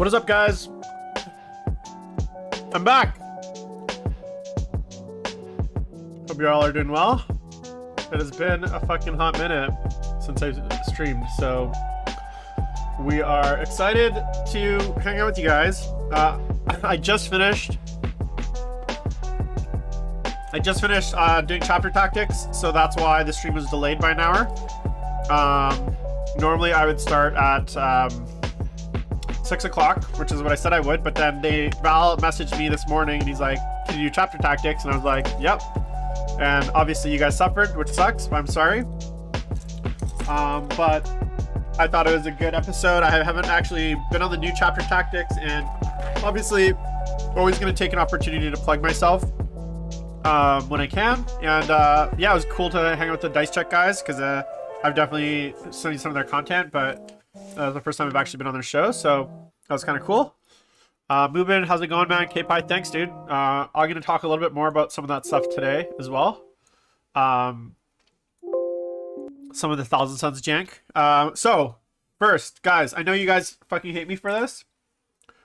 What is up, guys? I'm back. Hope you all are doing well. It has been a fucking hot minute since I streamed, so we are excited to hang out with you guys. I just finished doing chapter tactics, so that's why the stream was delayed by an hour. Normally I would start at 6 o'clock, which is what I said I would, but then Val messaged me this morning and he's like, can you do chapter tactics? And I was like, yep. And obviously you guys suffered, which sucks, I'm sorry. But I thought it was a good episode. I haven't actually been on the new chapter tactics, and obviously always going to take an opportunity to plug myself when I can. And yeah, it was cool to hang out with the Dice Check guys, because I've definitely seen some of their content, but the first time I've actually been on their show, so that was kind of cool. Movin, how's it going, man? K-Pi, thanks, dude. I'm going to talk a little bit more about some of that stuff today as well. Some of the Thousand Suns jank. So, first, guys, I know you guys fucking hate me for this.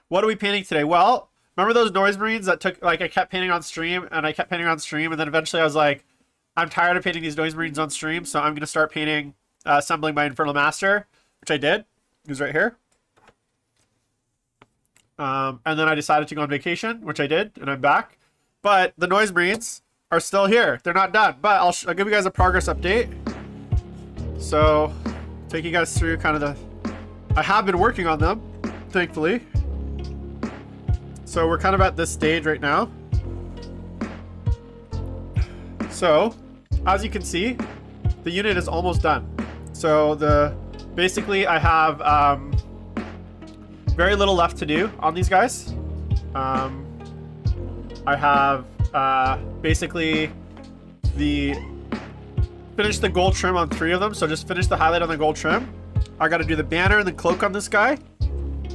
What are we painting today? Well, remember those Noise Marines that took, like, I kept painting on stream, and then eventually I was like, I'm tired of painting these Noise Marines on stream, so I'm going to start painting, assembling my Infernal Master, which I did. He was right here. And then I decided to go on vacation, which I did, and I'm back. But the Noise Marines are still here. They're not done, but I'll give you guys a progress update. So, take you guys through kind of I have been working on them, thankfully. So we're kind of at this stage right now. So, as you can see, the unit is almost done. So basically I have very little left to do on these guys. I have basically finish the gold trim on 3 of them, so just finish the highlight on the gold trim. I got to do the banner and the cloak on this guy.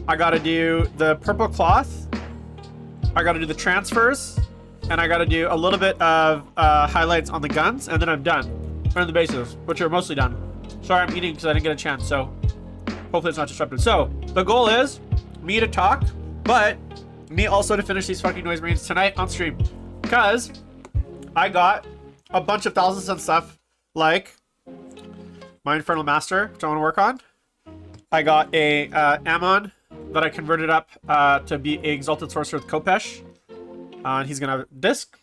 I got to do the purple cloth. I got to do the transfers, and I got to do a little bit of highlights on the guns, and then I'm done. And the bases, which are mostly done. Sorry, I'm eating because I didn't get a chance, so hopefully it's not disrupted. So the goal is me to talk, but me also to finish these fucking Noise Marines tonight on stream, because I got a bunch of Thousand Sun stuff, like my Infernal Master, which I want to work on. I got a Ammon that I converted up to be a Exalted Sorcerer with Kopesh. And he's going to have a disc.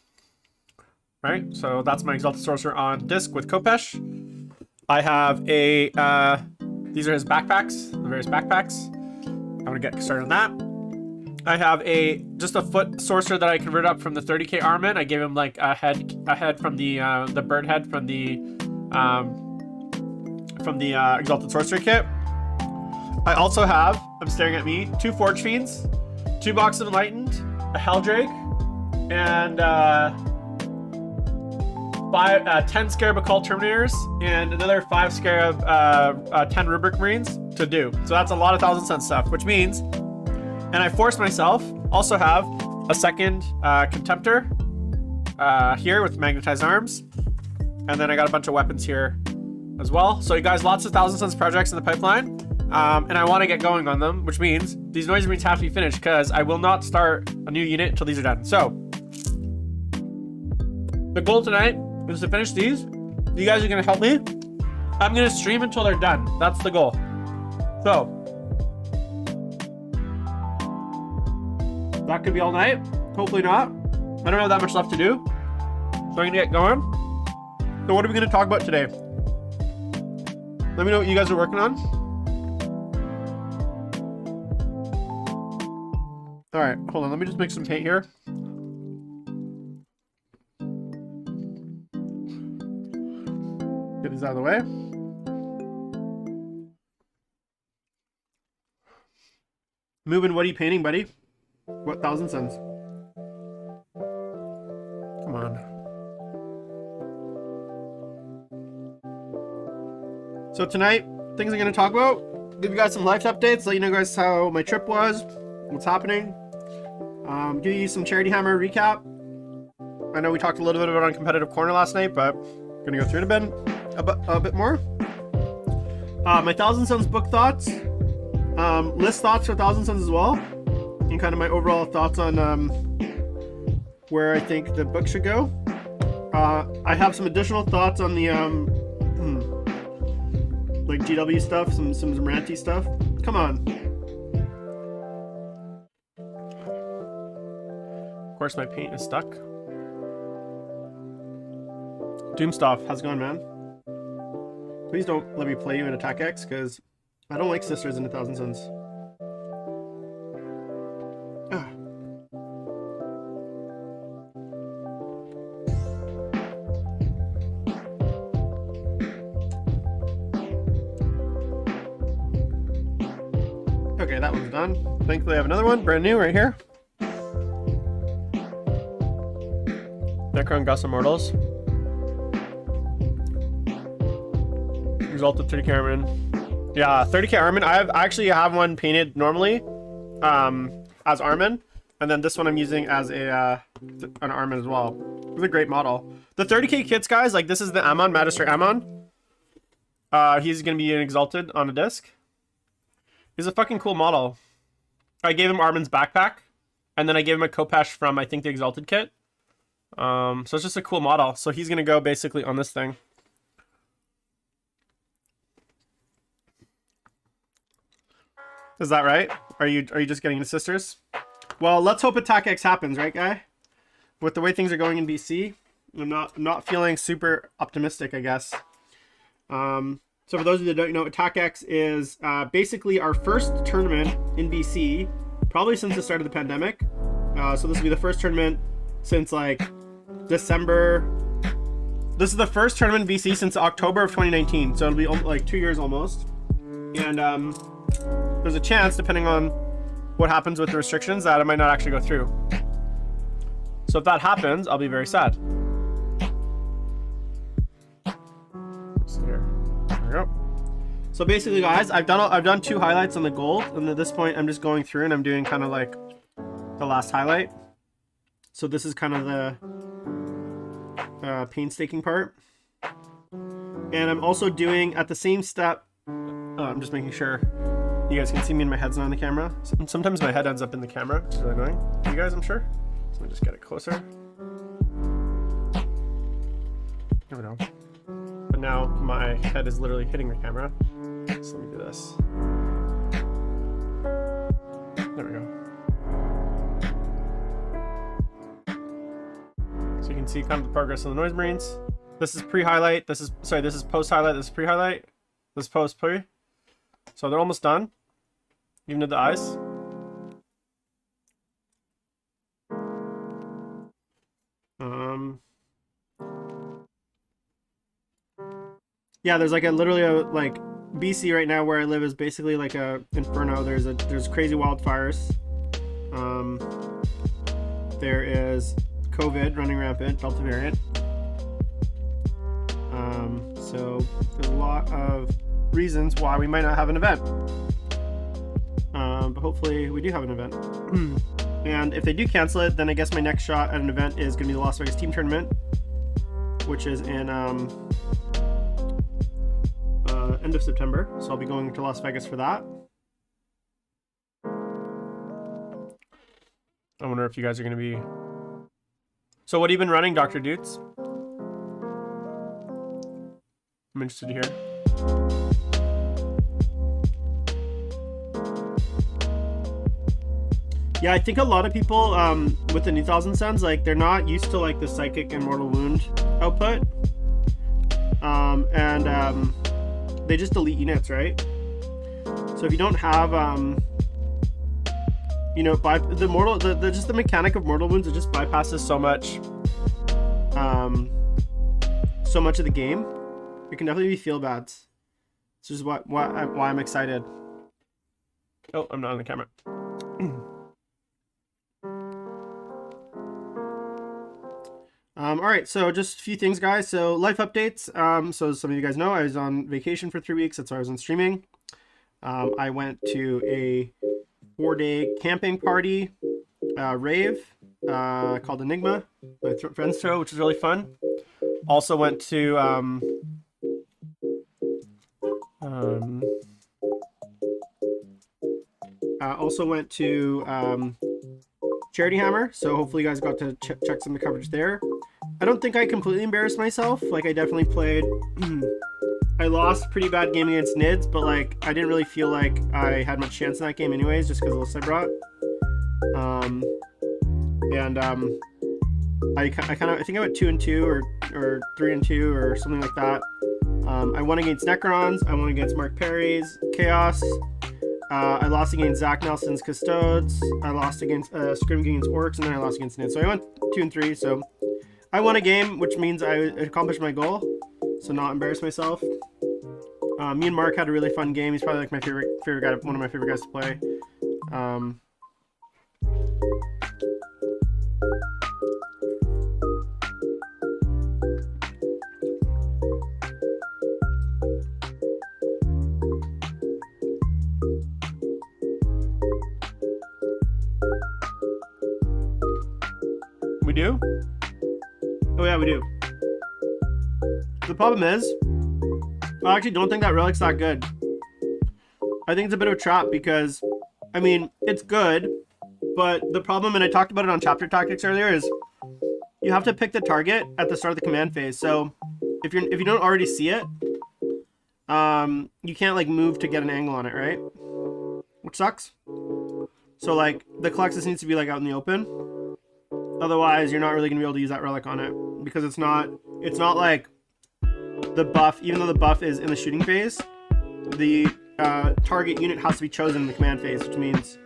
Right? So that's my Exalted Sorcerer on disc with Kopesh. I have a... these are his backpacks, the various backpacks. I'm going to get started on that. I have just a foot sorcerer that I converted up from the 30k Armin. I gave him like a head from the bird head from the Exalted Sorcerer kit. I also have, I'm staring at me, 2 Forge Fiends, 2 Box of Enlightened, a Helldrake, and 10 Scarab Occult Terminators, and another 5 Scarab, 10 Rubric Marines to do. So that's a lot of Thousand Sun stuff, which means, and I forced myself, also have a second Contemptor here with Magnetized Arms, and then I got a bunch of weapons here as well. So you guys, lots of Thousand Suns projects in the pipeline, and I want to get going on them, which means these Noise Marines have to be finished, because I will not start a new unit until these are done. So the goal tonight is to finish these. You guys are going to help me. I'm going to stream until they're done. That's the goal. So that could be all night. Hopefully not. I don't have that much left to do, so I'm going to get going. So what are we going to talk about today? Let me know what you guys are working on. All right, hold on. Let me just make some paint here. Get these out of the way. Moving, what are you painting, buddy? What Thousand Suns? Come on. So tonight, things I'm going to talk about, give you guys some life updates, let you know guys how my trip was, what's happening, give you some Charity Hammer recap. I know we talked a little bit about on Competitive Corner last night, but I'm going to go through it a bit more. My Thousand Suns book thoughts, List thoughts for Thousand Suns as well, and kind of my overall thoughts on where I think the book should go. I have some additional thoughts on the like GW stuff, some ranty stuff. Come on. Of course, my paint is stuck. Doomstuff, how's it going, man? Please don't let me play you in Attack X, because I don't like sisters in 1000 Suns. Okay, that one's done. Thankfully I have another one, brand new, right here. Necron Gus Immortals. Result of 30k Armin. Yeah, 30k Armin. I actually have one painted normally as Armin, and then this one I'm using as a an Armin as well. It's a great model. The 30k kits, guys, like this is the Amon, Magistrate Amon. He's gonna be an Exalted on a disc. He's a fucking cool model. I gave him Armin's backpack, and then I gave him a Kopesh from, I think, the Exalted kit. So it's just a cool model. So he's gonna go basically on this thing. Is that right? Are you just getting into sisters? Well, let's hope Attack X happens, right, guy? With the way things are going in BC, I'm not feeling super optimistic, I guess. So for those of you that don't know, Attack X is basically our first tournament in BC, probably since the start of the pandemic. So this will be the first tournament since like December. This is the first tournament in BC since October of 2019. So it'll be like 2 years almost. And there's a chance, depending on what happens with the restrictions, that it might not actually go through. So if that happens, I'll be very sad. So here we go. So basically, guys, I've done 2 highlights on the gold, and at this point, I'm just going through and I'm doing kind of like the last highlight. So this is kind of the painstaking part, and I'm also doing at the same step. I'm just making sure you guys can see me and my head's not on the camera. Sometimes my head ends up in the camera. It's really annoying. You guys, I'm sure. So let me just get it closer. There we go. But now my head is literally hitting the camera. So let me do this. There we go. So you can see kind of the progress of the Noise Marines. This is pre-highlight. This is post-highlight. This is pre-highlight. This is post-pre. So they're almost done. Even to the eyes. Yeah, there's like literally a BC right now where I live is basically like a inferno. There's crazy wildfires. There is COVID running rampant, Delta variant. So there's a lot of reasons why we might not have an event. But hopefully we do have an event. And if they do cancel it, then I guess my next shot at an event is going to be the Las Vegas Team Tournament, which is in end of September. So I'll be going to Las Vegas for that. I wonder if you guys are going to be... So what have you been running, Dr. Dutes? I'm interested to hear. Yeah, I think a lot of people with the new Thousand Suns, like they're not used to like the psychic and mortal wound output, and they just delete units, right? So if you don't have you know, by the mortal, just the mechanic of mortal wounds, it just bypasses so much of the game. It can definitely be feel bads. This is why I'm excited. Oh, I'm not on the camera. All right, so just a few things, guys. So life updates. So some of you guys know I was on vacation for 3 weeks. That's why I was on streaming. I went to a 4-day camping party, rave, called Enigma, my friends throw, which was really fun. Also went to Also went to Charity Hammer, so hopefully you guys got to check some of the coverage there. I don't think I completely embarrassed myself. Like, I definitely played... I lost a pretty bad game against Nids, but like, I didn't really feel like I had much chance in that game anyways, just because of the lists I brought. I think I went 2-2 or 3-2 or something like that. I won against Necrons, I won against Mark Perry's Chaos. I lost against Zach Nelson's Custodes. I lost against Scrim against Orcs, and then I lost against Nids. So I went 2-3. So I won a game, which means I accomplished my goal. So not embarrass myself. Me and Mark had a really fun game. He's probably like my favorite guy, one of my favorite guys to play. We do? Oh yeah, we do. The problem is, I actually don't think that relic's that good. I think it's a bit of a trap because, I mean, it's good, but the problem, and I talked about it on chapter tactics earlier, is you have to pick the target at the start of the command phase. So if you don't already see it, you can't like move to get an angle on it, right? Which sucks. So like the Colexus needs to be like out in the open. Otherwise, you're not really gonna be able to use that relic on it because it's not like the buff. Even though the buff is in the shooting phase, the target unit has to be chosen in the command phase, which means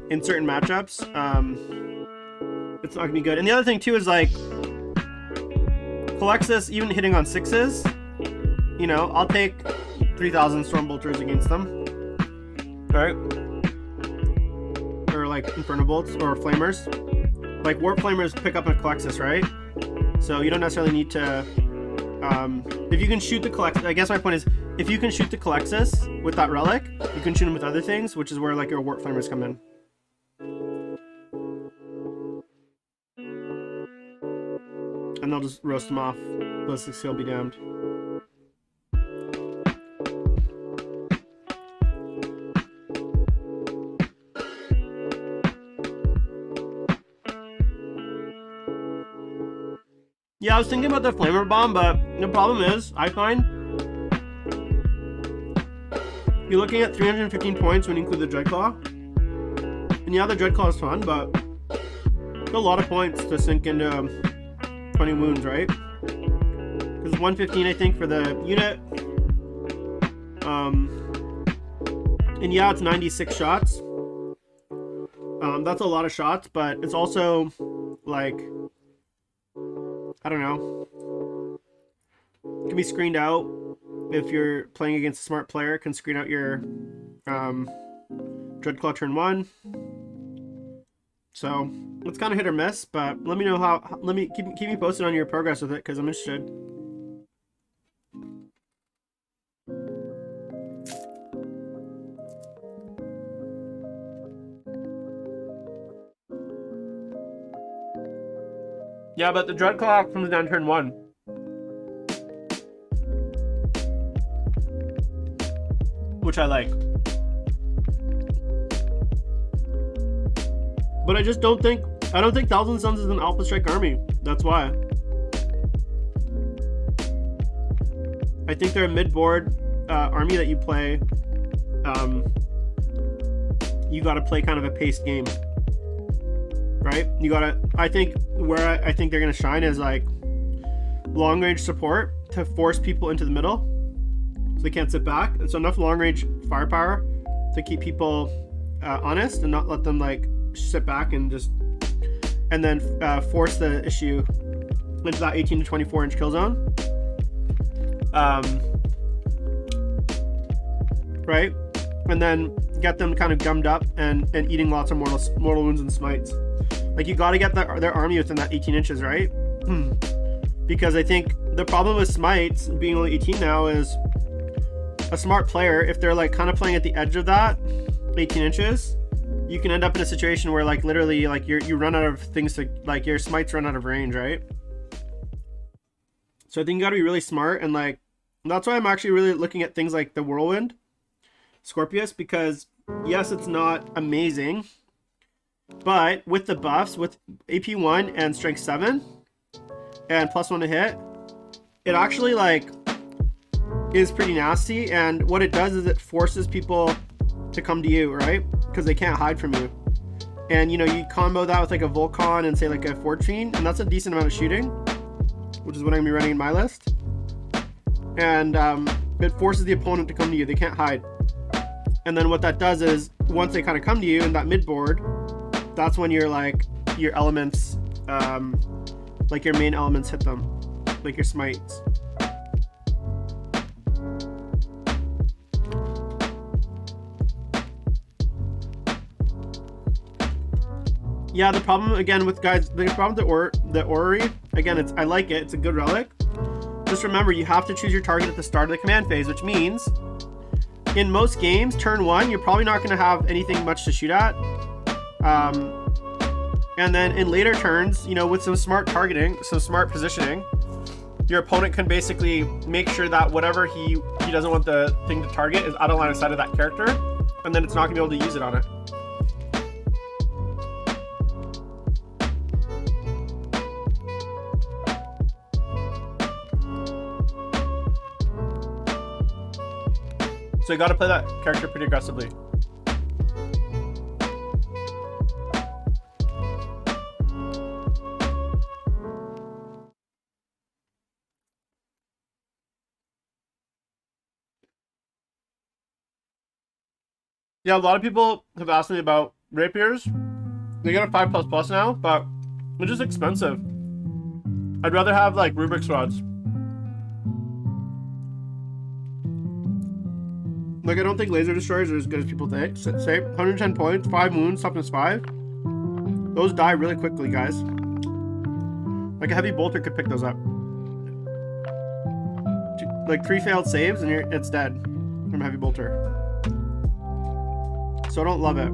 in certain matchups, it's not gonna be good. And the other thing too is like Colexus, even hitting on 6s, you know, I'll take 3,000 Stormbolters against them, right? Or like Inferno Bolts or Flamers. Like Warp Flamers pick up a Colexus, right? So you don't necessarily need to, if you can shoot the Colexus, I guess my point is, if you can shoot the Colexus with that relic, you can shoot them with other things, which is where like your Warp Flamers come in. And they'll just roast them off. Ballistic Seal be damned. Yeah, I was thinking about the Flamer Bomb, but the problem is, I find you're looking at 315 points when you include the Dreadclaw. And yeah, the Dreadclaw is fun, but it's a lot of points to sink into 20 wounds, right? Because 115, I think, for the unit. And yeah, it's 96 shots. That's a lot of shots, but it's also like, I don't know. It can be screened out if you're playing against a smart player. It can screen out your Dreadclaw turn 1. So it's kind of hit or miss, but let me know how. Let me keep me posted on your progress with it because I'm interested. Yeah, but the Dreadclaw comes down turn 1. Which I like. But I just don't think... I don't think Thousand Suns is an Alpha Strike army. That's why. I think they're a mid-board army that you play... you gotta play kind of a paced game. Right? You gotta... I think where I think they're gonna shine is like long-range support to force people into the middle so they can't sit back. And so enough long-range firepower to keep people honest and not let them like sit back and just... and then force the issue into that 18 to 24 inch kill zone. Right? And then get them kind of gummed up and eating lots of mortal wounds and smites. Like, you got to get their army within that 18 inches, right? Because I think the problem with smites being only 18 now is a smart player, if they're like kind of playing at the edge of that 18 inches, you can end up in a situation where like literally like you run out of things to, like, your smites run out of range, right? So I think you got to be really smart, and like that's why I'm actually really looking at things like the Whirlwind Scorpius, because Yes, it's not amazing, but with the buffs, with AP 1 and Strength 7 and +1 to hit, it actually like is pretty nasty. And what it does is it forces people to come to you, right? Because they can't hide from you. And you know, you combo that with like a Volcon and say like a Fortrine, and that's a decent amount of shooting, which is what I'm gonna be running in my list. And it forces the opponent to come to you. They can't hide. And then what that does is once they kind of come to you in that mid board, that's when your elements, like your main elements hit them, like your smites. Yeah, the problem again with guys, the problem with the orrery, again, I like it. It's a good relic. Just remember, you have to choose your target at the start of the command phase, which means in most games, turn 1, you're probably not going to have anything much to shoot at. And then in later turns, you know, with some smart targeting, some smart positioning, your opponent can basically make sure that whatever he doesn't want the thing to target is out of line of sight of that character, and then it's not going to be able to use it on it. So you gotta play that character pretty aggressively. Yeah, a lot of people have asked me about rapiers. They get a 5++ now, but they're just expensive. I'd rather have like Rubik's rods. Like, I don't think laser destroyers are as good as people say. 110 points, 5 wounds, toughness 5. Those die really quickly, guys. Like a heavy bolter could pick those up. Like 3 failed saves and it's dead from a heavy bolter. So I don't love it.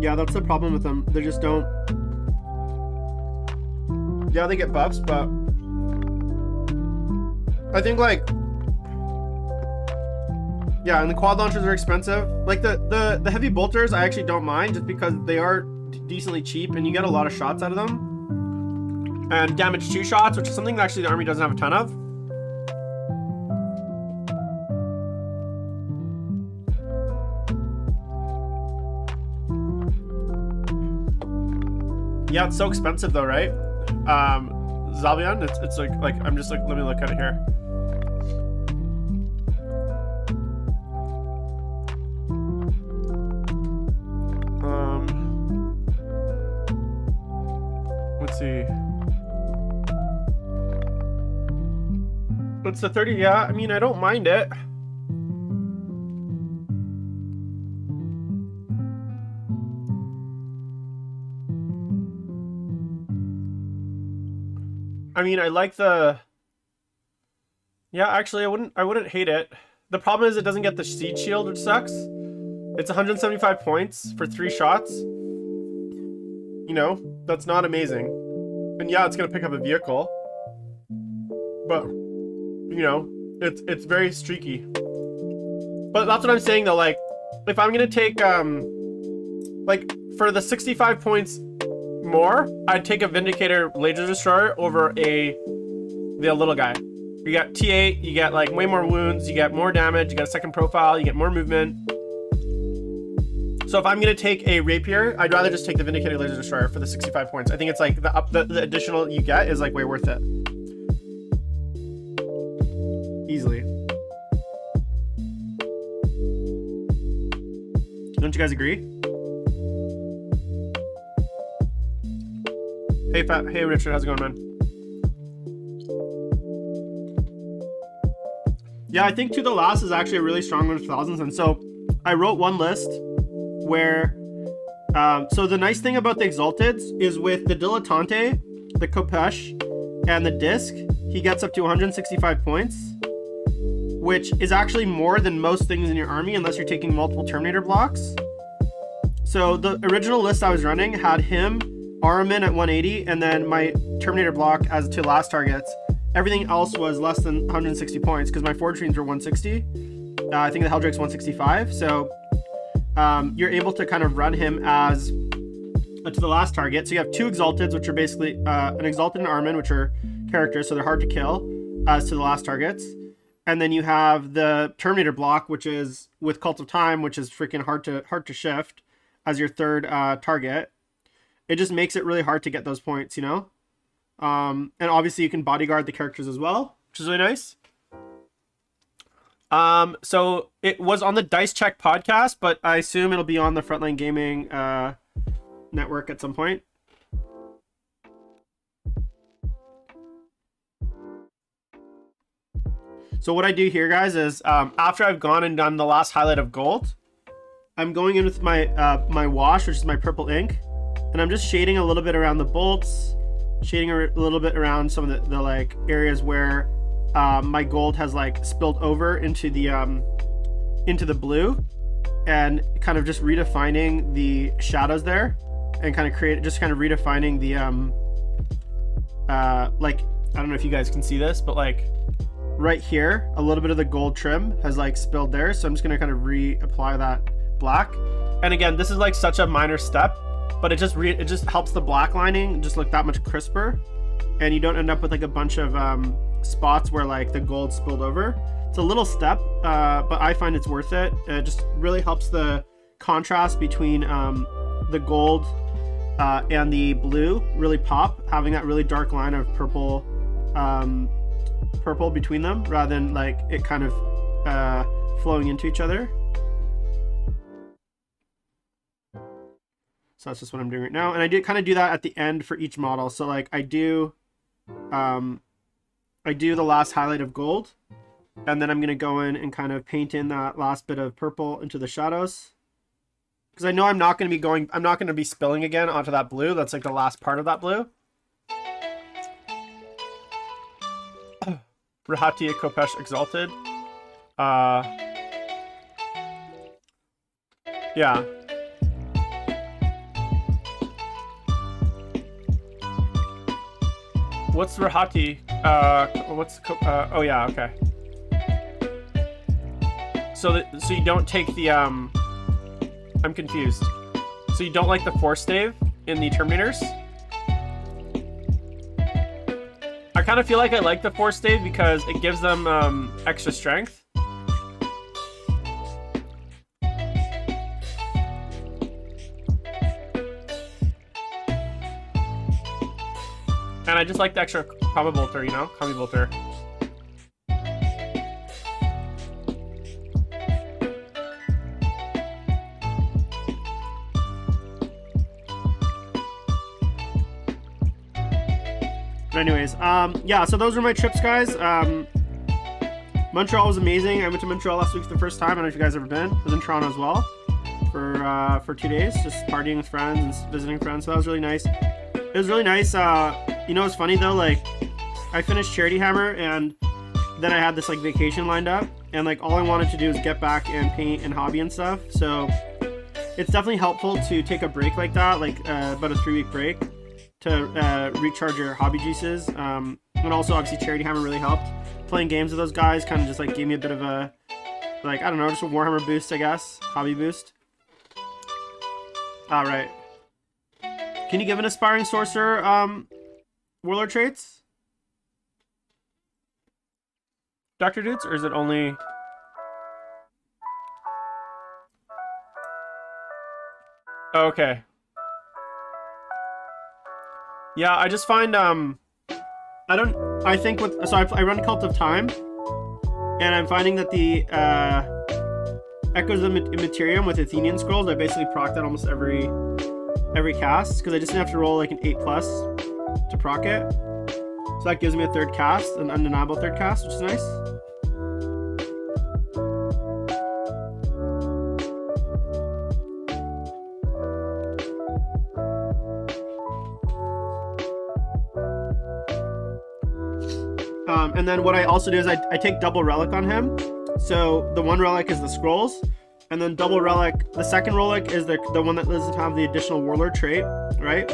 Yeah, that's the problem with them. They just don't. Yeah, they get buffs, but I think like, yeah, and the quad launchers are expensive. Like the heavy bolters, I actually don't mind just because they are decently cheap and you get a lot of shots out of them. And damage 2 shots, which is something that actually the army doesn't have a ton of. Yeah, it's so expensive though, right? Zalbion, it's like I'm just like, let me look at it here. Let's see. It's the 30. Yeah, I mean, I don't mind it. I mean, I like the. Yeah, actually, I wouldn't hate it. The problem is it doesn't get the siege shield, which sucks. It's 175 points for 3 shots. You know, that's not amazing. And yeah, it's gonna pick up a vehicle, but you know, it's very streaky. But that's what I'm saying though. Like, if I'm gonna take like for the 65 points more, I'd take a Vindicator Laser Destroyer over the little guy. You got T8, you get like way more wounds, you get more damage, you got a second profile, you get more movement. So if I'm gonna take a Rapier, I'd rather just take the Vindicator Laser Destroyer for the 65 points. I think it's like the additional you get is like way worth it. Easily. Don't you guys agree? Hey Richard, how's it going, man? Yeah, I think To the Last is actually a really strong one with thousands, and so I wrote one list where so the nice thing about the Exalteds is with the Dilettante, the Kopesh, and the Disc, he gets up to 165 points, which is actually more than most things in your army unless you're taking multiple Terminator blocks. So the original list I was running had him, Armin at 180, and then my Terminator block as to last targets. Everything else was less than 160 points because my Fortrines were 160. I think the Helldrake's 165. So you're able to kind of run him as to the last target. So you have 2 Exalteds, which are basically an Exalted and Armin, which are characters, so they're hard to kill as to the last targets. And then you have the Terminator block, which is with Cult of Time, which is freaking hard to shift as your third target. It just makes it really hard to get those points, you know? And obviously you can bodyguard the characters as well, which is really nice. So it was on the Dice Check podcast, but I assume it'll be on the Frontline Gaming network at some point. So what I do here, guys, is after I've gone and done the last highlight of gold, I'm going in with my my wash, which is my purple ink, and I'm just shading a little bit around the bolts, shading a little bit around some of the like areas where my gold has like spilled over into the blue, and kind of just redefining the shadows there, and kind of redefining the like, I don't know if you guys can see this, but like right here, a little bit of the gold trim has like spilled there. So I'm just gonna kind of reapply that black. And again, this is like such a minor step, but it just helps the black lining just look that much crisper, and you don't end up with like a bunch of spots where like the gold spilled over. It's a little step, but I find it's worth it. It just really helps the contrast between the gold and the blue really pop, having that really dark line of purple between them, rather than like it kind of flowing into each other. So that's just what I'm doing right now, and I do kind of do that at the end for each model. So like I do the last highlight of gold, and then I'm gonna go in and kind of paint in that last bit of purple into the shadows, because I know I'm not gonna be spilling again onto that blue. That's like the last part of that blue. Rahati Kopesh Exalted. Yeah. What's Rahati? Oh yeah, okay. So you don't take the I'm confused. So you don't like the Force Stave in the Terminators? I kind of feel like I like the Force Stave because it gives them extra strength. And I just like the extra combo bolter, you know? Combi bolter. But anyways, yeah, so those were my trips, guys. Montreal was amazing. I went to Montreal last week for the first time. I don't know if you guys have ever been. I was in Toronto as well for 2 days, just partying with friends and visiting friends. So that was really nice. It was really nice. You know, it's funny though, like I finished Charity Hammer and then I had this like vacation lined up, and like all I wanted to do is get back and paint and hobby and stuff. So it's definitely helpful to take a break like that, like about a 3-week break to recharge your hobby juices. And also obviously Charity Hammer really helped. Playing games with those guys kind of just like gave me a bit of a, like, I don't know, just a Warhammer boost, I guess. Hobby boost. Alright. Can you give an aspiring sorcerer warlord traits, Dr. Dudes, or is it only... Oh, okay. Yeah, I just find I think with, so I run Cult of Time, and I'm finding that the Echoes of Immaterium with Athenian Scrolls, I basically proc that almost every cast, because I just have to roll like an 8+ to proc it. So that gives me a third cast, an undeniable third cast, which is nice. And then what I also do is I take double relic on him. So the one relic is the scrolls, and then double relic, the second relic is the one that doesn't have the additional warlord trait, right?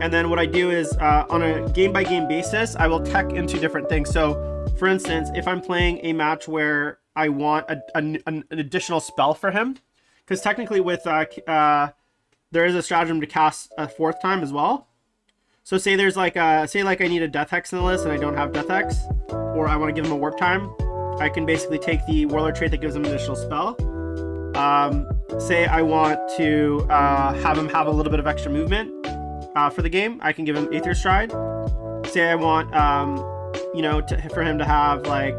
And then what I do is on a game-by-game basis, I will tech into different things. So for instance, if I'm playing a match where I want an additional spell for him, because technically with there is a stratagem to cast a 4th time as well. So say there's like I need a Death Hex in the list and I don't have Death Hex, or I want to give him a Warp Time, I can basically take the Warlord trait that gives him an additional spell. Say I want to have him have a little bit of extra movement for the game, I can give him Aether Stride. Say I want for him to have like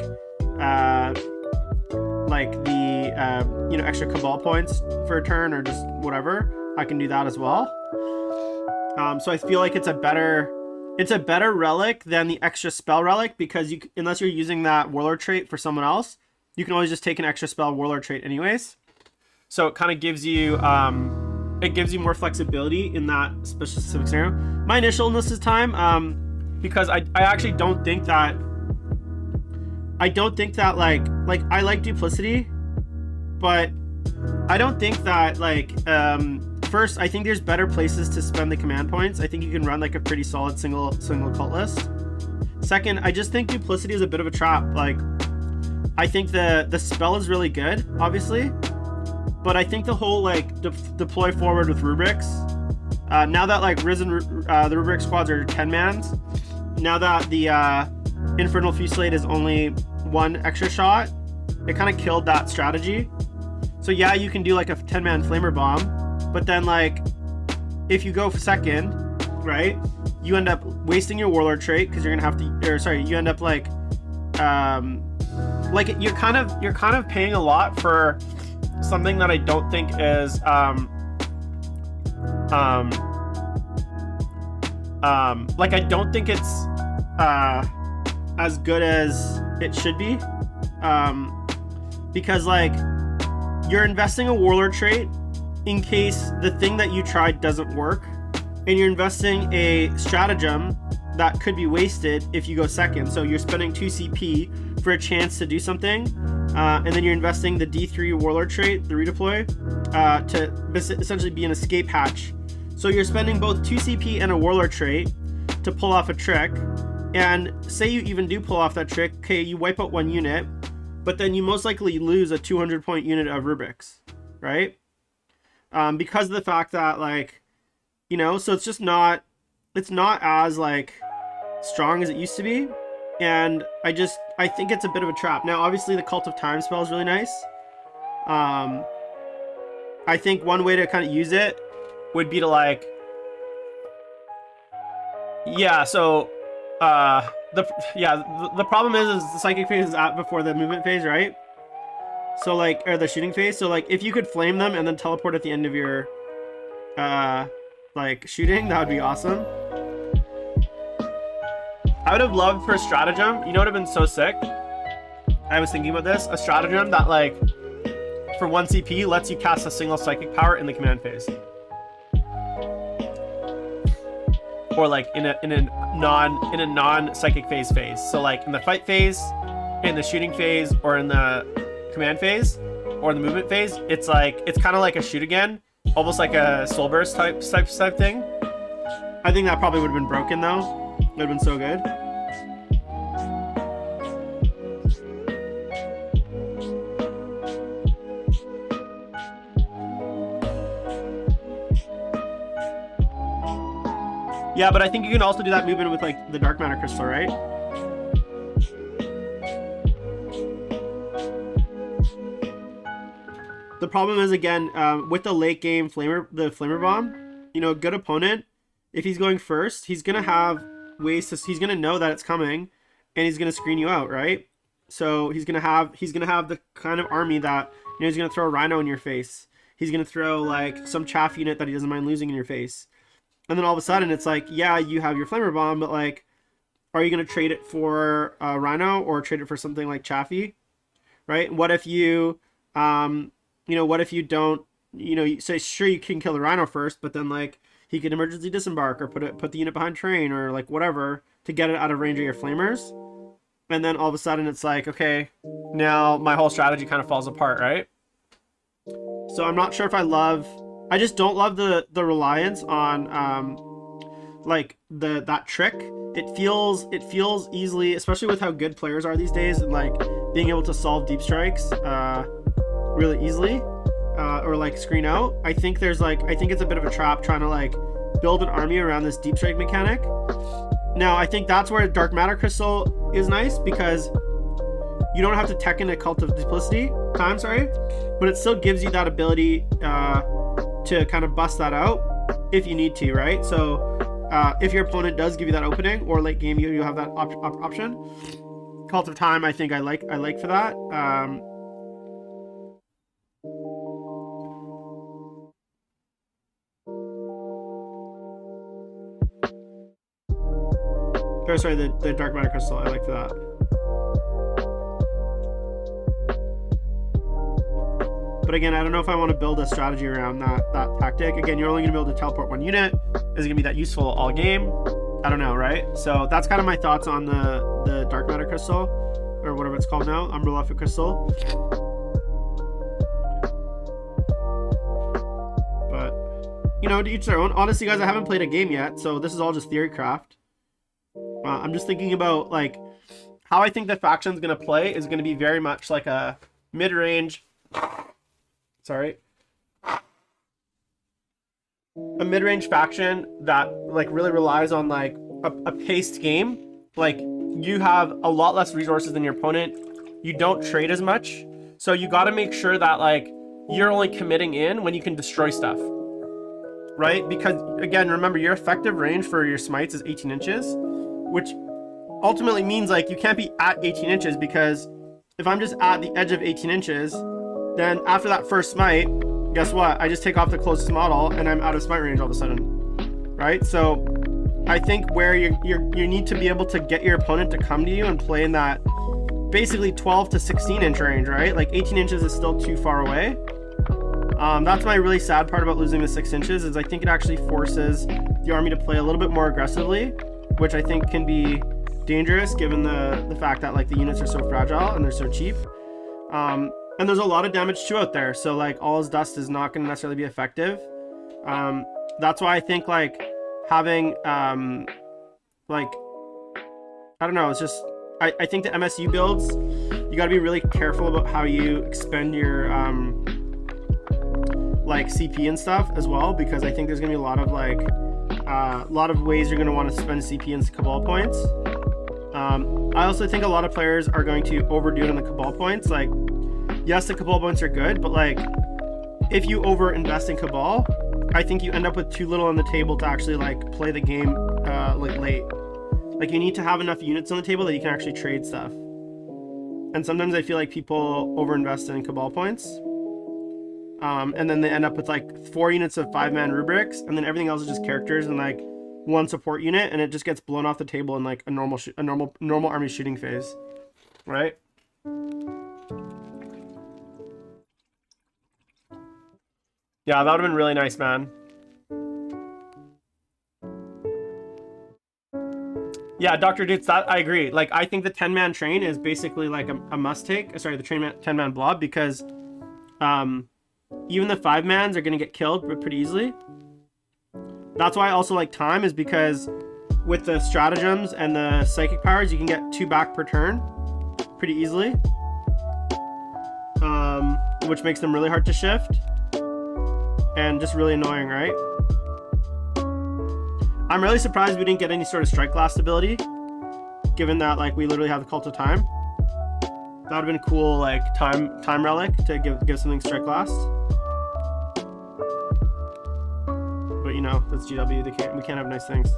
the extra Cabal points for a turn or just whatever, I can do that as well. So I feel like it's a better relic than the extra spell relic, because unless you're using that Warlord trait for someone else, you can always just take an extra spell Warlord trait anyways. So it kind of gives you more flexibility in that specific scenario. My initial list is time, because I actually don't think that like I like duplicity, but I don't think that first, I think there's better places to spend the command points. I think you can run like a pretty solid single cult list. Second, I just think duplicity is a bit of a trap. Like, I think the spell is really good, obviously, but I think the whole like deploy forward with rubrics. Now that like Risen, the rubric squads are 10 mans. Now that the Infernal Fusillade is only 1 extra shot, it kind of killed that strategy. So yeah, you can do like a 10-man Flamer Bomb. But then, like, if you go second, right, you end up wasting your Warlord trait because you're gonna have to, or sorry, you end up like you're kind of paying a lot for something that I don't think is like I don't think it's as good as it should be, because like you're investing a Warlord trait in case the thing that you tried doesn't work, and you're investing a stratagem that could be wasted if you go second. So you're spending 2 CP for a chance to do something, and then you're investing the D3 Warlord trait, the redeploy, to essentially be an escape hatch. So you're spending both 2 CP and a Warlord trait to pull off a trick, and say you even do pull off that trick, okay, you wipe out 1 unit, but then you most likely lose a 200-point unit of rubrics, right? Because of the fact that, like, so it's just not as like strong as it used to be, and I think it's a bit of a trap. Now obviously the Cult of Time spell is really nice. I think one way to kind of use it would be to like, the problem is the psychic phase is at before the movement phase, right? So like, or the shooting phase. So like, if you could flame them and then teleport at the end of your like shooting, that would be awesome. I would have loved for a stratagem. You know what would have been so sick? I was thinking about this. A stratagem that like for 1 CP lets you cast a single psychic power in the command phase, or like in a non psychic phase. So like in the fight phase, in the shooting phase, or in the command phase, or in the movement phase, it's kind of like a shoot again, almost like a soul burst type thing. I think that probably would have been broken though. It would have been so good. Yeah, but I think you can also do that movement with like the Dark Matter Crystal, right? The problem is, again, with the late game Flamer Bomb, a good opponent, if he's going first, he's gonna have ways to, he's gonna know that it's coming, and he's gonna screen you out, right? So he's gonna have the kind of army that, he's gonna throw a Rhino in your face. He's gonna throw like some chaff unit that he doesn't mind losing in your face. And then all of a sudden it's like, yeah, you have your Flamer Bomb, but like, are you gonna trade it for a Rhino or trade it for something like Chaffee, right? What if you, what if you don't, you say, sure, you can kill the Rhino first, but then like he could emergency disembark or put the unit behind train or like whatever to get it out of range of your flamers. And then all of a sudden it's like, okay, now my whole strategy kind of falls apart, right? So I'm not sure if I just don't love the reliance on like that trick. It feels easily, especially with how good players are these days, and like being able to solve deep strikes really easily, or like screen out. I think it's a bit of a trap trying to like build an army around this deep strike mechanic. Now I think that's where Dark Matter Crystal is nice, because you don't have to tech in a Cult of Time, but it still gives you that ability to kind of bust that out if you need to, right? So if your opponent does give you that opening, or late game you have that option. Cult of Time, I think I like for that. Sorry, the Dark Matter Crystal, I like for that. But again, I don't know if I want to build a strategy around that tactic. Again, you're only going to be able to teleport one unit. Is it going to be that useful all game? I don't know, right? So that's kind of my thoughts on the Dark Matter Crystal, or whatever it's called now, Umbrella Crystal. But, you know, to each their own. Honestly, guys, I haven't played a game yet, so this is all just theory craft. I'm just thinking about, like, how I think the faction's going to play is going to be very much like a mid-range... Sorry. A mid-range faction that like really relies on like a paced game. Like, you have a lot less resources than your opponent. You don't trade as much. So you got to make sure that like you're only committing in when you can destroy stuff. Right? Because again, remember, your effective range for your smites is 18 inches, which ultimately means like you can't be at 18 inches, because if I'm just at the edge of 18 inches, then after that first smite, guess what? I just take off the closest model and I'm out of smite range all of a sudden, right? So I think where you need to be able to get your opponent to come to you and play in that basically 12 to 16 inch range, right? Like 18 inches is still too far away. That's my really sad part about losing the 6 inches, is I think it actually forces the army to play a little bit more aggressively, which I think can be dangerous given the fact that like the units are so fragile and they're so cheap. And there's a lot of damage too out there, so like all his dust is not going to necessarily be effective. That's why I think like having like, I don't know, it's just I think the MSU builds, you got to be really careful about how you expend your like CP and stuff as well, because I think there's gonna be a lot of like ways you're gonna want to spend CP and Cabal points. I also think a lot of players are going to overdo it on the Cabal points. Like, yes, the Cabal points are good, but like if you over invest in Cabal, I think you end up with too little on the table to actually like play the game like late. Like, you need to have enough units on the table that you can actually trade stuff. And sometimes I feel like people overinvest in Cabal points. And then they end up with like 4 units of 5-man rubrics, and then everything else is just characters and like 1 support unit, and it just gets blown off the table in like a normal army shooting phase, right? Yeah, that would have been really nice, man. Yeah, Dr. Dutes, that I agree. Like, I think the 10-man train is basically like a must take. Sorry, the 10-man blob, because even the 5-mans are going to get killed pretty easily. That's why I also like time, is because with the stratagems and the psychic powers, you can get 2 back per turn pretty easily, which makes them really hard to shift and just really annoying, right? I'm really surprised we didn't get any sort of strike blast ability, given that like we literally have the Cult of Time. That would have been cool, like time relic to give something strike blast. But you know, that's GW. We can't have nice things.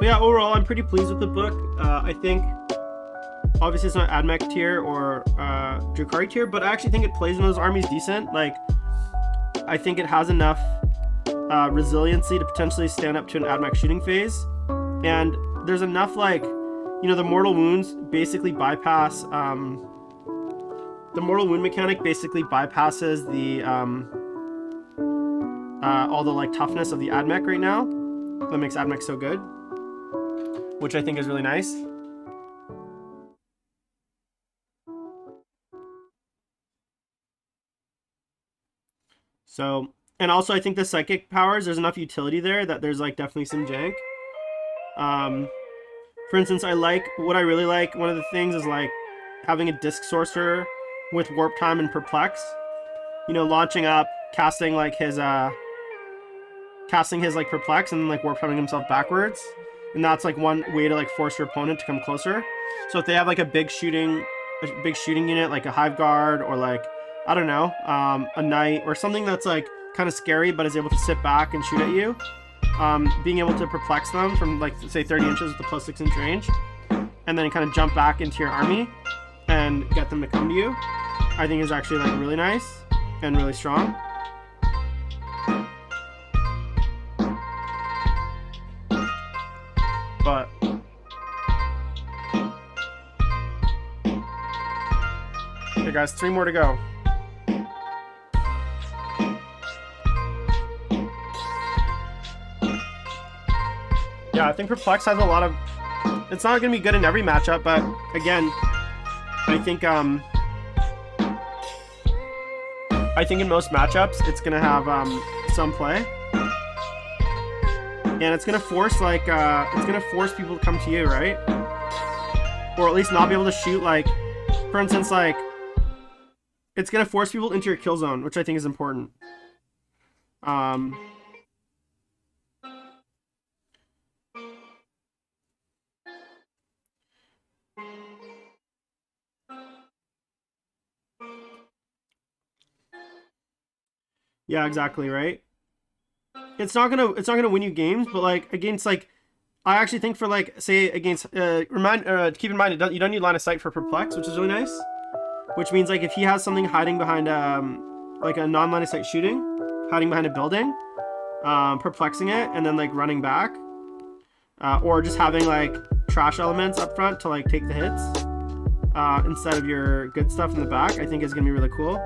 But yeah, overall, I'm pretty pleased with the book. I think obviously it's not AdMech tier or Drukhari tier, but I actually think it plays in those armies decent. Like, I think it has enough resiliency to potentially stand up to an AdMech shooting phase, and there's enough, like, you know, the mortal wounds basically bypass the mortal wound mechanic basically bypasses the all the like toughness of the AdMech right now. That makes AdMech so good, which I think is really nice. So, and also I think the psychic powers, there's enough utility there that there's like definitely some jank. For instance, what I really like, one of the things is like having a disc sorcerer with warp time and perplex. You know, launching up, casting his like perplex and then like warp timing himself backwards. And that's like one way to like force your opponent to come closer. So if they have like a big shooting unit, like a hive guard or like, I don't know, a knight or something that's like kind of scary but is able to sit back and shoot at you, being able to perplex them from like say 30 inches with the +6 inch range, and then kind of jump back into your army and get them to come to you, I think is actually like really nice and really strong. But okay guys, 3 more to go. Yeah, I think Perplex has a lot of... It's not going to be good in every matchup, but again, I think in most matchups it's going to have some play. And it's going to force people to come to you, right? Or at least not be able to shoot, like, for instance, like, it's going to force people into your kill zone, which I think is important. Yeah, exactly, right? It's not gonna win you games, but like against like, I actually think for like say against keep in mind you don't need line of sight for Perplex, which is really nice. Which means like if he has something hiding behind like a non-line of sight shooting, hiding behind a building, perplexing it and then like running back, or just having like trash elements up front to like take the hits instead of your good stuff in the back, I think is gonna be really cool.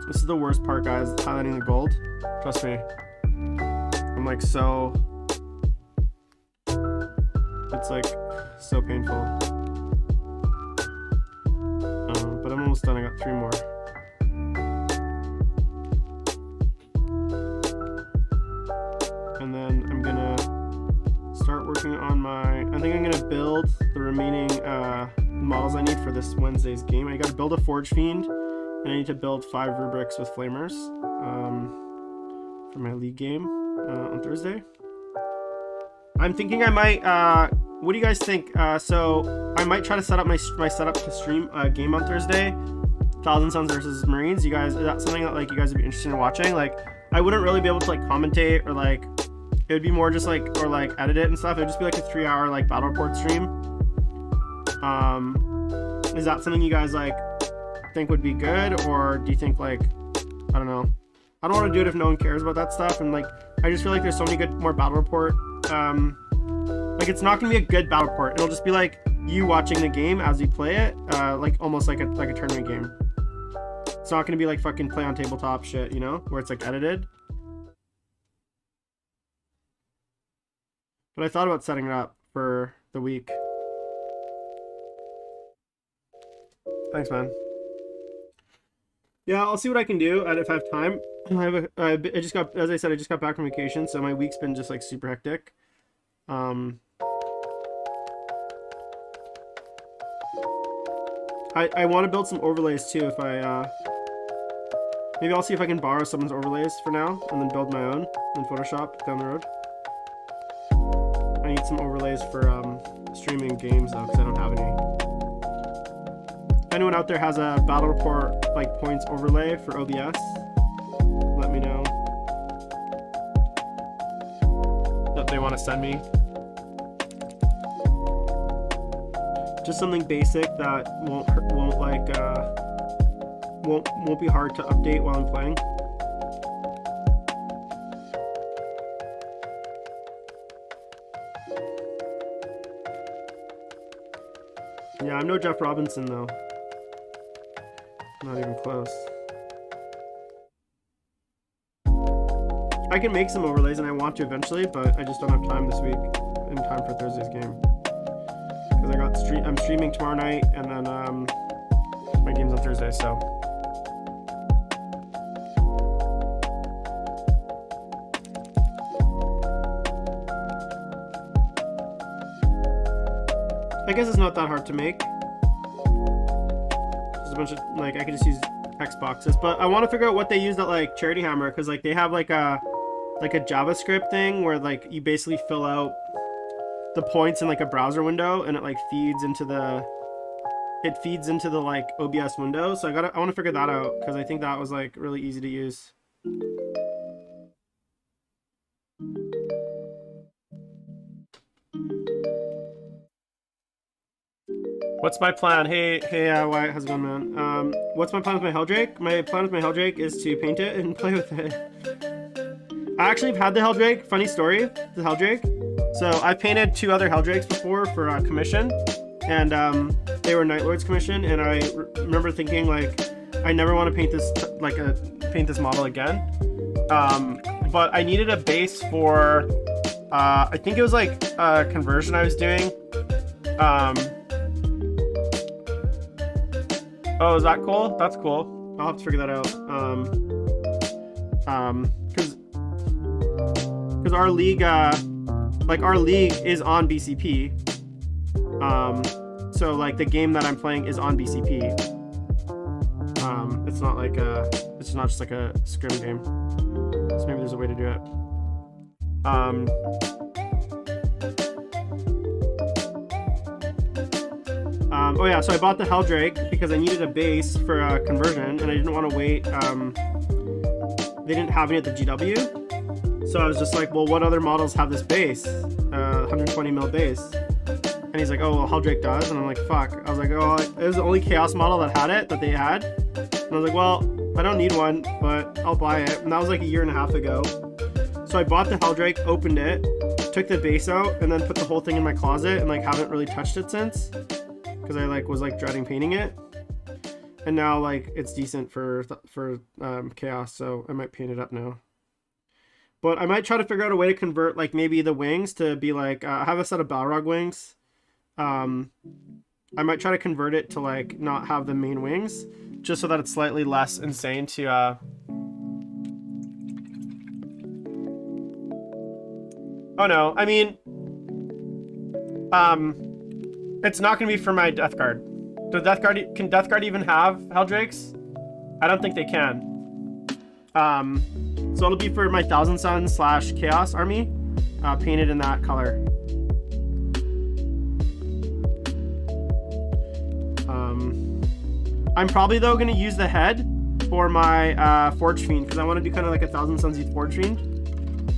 This is the worst part, guys, highlighting the gold. Trust me. I'm like so... It's like so painful. But I'm almost done. I got 3 more. And then I'm gonna start working on my... I think I'm gonna build the remaining models I need for this Wednesday's game. I gotta build a Forge Fiend, and I need to build 5 rubrics with flamers for my league game on Thursday. I'm thinking I might... what do you guys think? So I might try to set up my setup to stream a game on Thursday, Thousand Suns versus Marines. You guys, is that something that like you guys would be interested in watching? Like, I wouldn't really be able to like commentate or like... It would be more just like, or like edit it and stuff. It would just be like a 3-hour like battle report stream. Is that something you guys like think would be good, or do you think like, I don't know, I don't want to do it if no one cares about that stuff, and like I just feel like there's so many good more battle report like it's not gonna be a good battle report. It'll just be like you watching the game as you play it, like almost like a tournament game. It's not gonna be like fucking play on tabletop shit, you know, where it's like edited. But I thought about setting it up for the week. Thanks, man. Yeah, I'll see what I can do if I have time. I just got, as I said, I just got back from vacation, so my week's been just like super hectic. I want to build some overlays too. If I maybe I'll see if I can borrow someone's overlays for now, and then build my own in Photoshop down the road. I need some overlays for streaming games though, because I don't have any. If anyone out there has a battle report like points overlay for OBS, let me know that they want to send me. Just something basic that won't be hard to update while I'm playing. Yeah, I'm no Jeff Robinson though. Not even close. I can make some overlays and I want to eventually, but I just don't have time this week in time for Thursday's game. because I'm streaming tomorrow night, and then my game's on Thursday. So I guess it's not that hard to make. There's a bunch of like I could just use text boxes, but I want to figure out what they use at like Charity Hammer, because like they have like a JavaScript thing where like you basically fill out the points in like a browser window, and it like feeds into the like OBS window. So I want to figure that out, because I think that was like really easy to use. What's my plan? Hey, Wyatt, how's it going, man? What's my plan with my Helldrake? My plan with my Helldrake is to paint it and play with it. I actually have had the Helldrake. Funny story, the Helldrake. So I painted 2 other Helldrakes before for commission, and they were Night Lord's commission. And I remember thinking like, I never want to paint this paint this model again. But I needed a base for I think it was like a conversion I was doing. Oh, is that cool? That's cool. I'll have to figure that out. Because our league, our league is on BCP. So like the game that I'm playing is on BCP. It's not like it's not just like a scrim game. So maybe there's a way to do it. Oh yeah, so I bought the Helldrake because I needed a base for a conversion, and I didn't want to wait. They didn't have any at the GW, so I was just like, well, what other models have this base? 120 mil base. And he's like, oh, well, Helldrake does. And I'm like, fuck. I was like, oh, it was the only Chaos model that had it, that they had. And I was like, well, I don't need one, but I'll buy it. And that was like a year and a half ago. So I bought the Helldrake, opened it, took the base out, and then put the whole thing in my closet, and like haven't really touched it since. Because I like was like dreading painting it, and now like it's decent for Chaos, so I might paint it up now. But I might try to figure out a way to convert like maybe the wings to be like I have a set of Balrog wings. I might try to convert it to like not have the main wings, just so that it's slightly less insane to oh no, I mean it's not going to be for my Death Guard. Can Death Guard even have Helldrakes? I don't think they can. So it'll be for my Thousand Suns / Chaos army, painted in that color. I'm probably though going to use the head for my Forge Fiend, because I want to do kind of like a Thousand Suns Forge Fiend.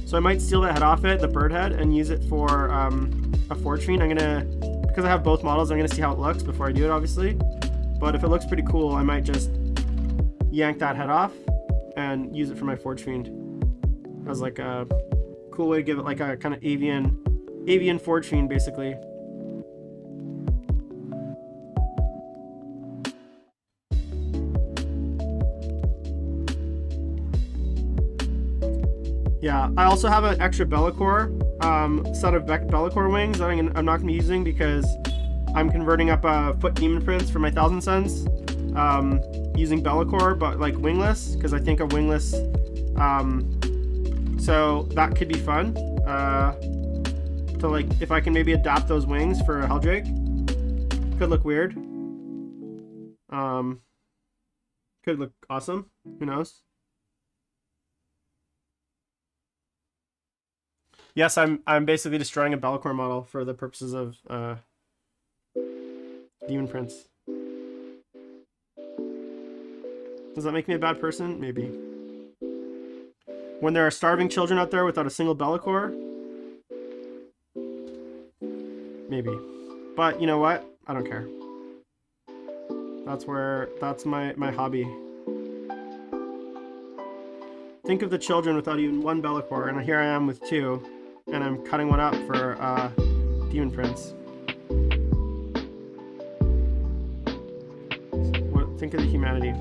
So I might steal that head off it, the bird head, and use it for a Forge Fiend. Because I have both models, I'm going to see how it looks before I do it, obviously. But if it looks pretty cool, I might just yank that head off and use it for my Forge Fiend as like a cool way to give it like a kind of avian Forge Fiend, basically. Yeah, I also have an extra Be'lakor set of Be'lakor wings that I'm not going to be using, because I'm converting up a Foot Demon Prince for my Thousand Suns using Be'lakor, but like wingless, because I think a wingless, so that could be fun to like, if I can maybe adapt those wings for a Helldrake. Could look weird, could look awesome, who knows. Yes, I'm basically destroying a Be'lakor model for the purposes of Demon Prince. Does that make me a bad person? Maybe. When there are starving children out there without a single Be'lakor? Maybe. But you know what? I don't care. That's my hobby. Think of the children without even one Be'lakor, and here I am with 2. And I'm cutting one up for Demon Prince. Think of the humanity.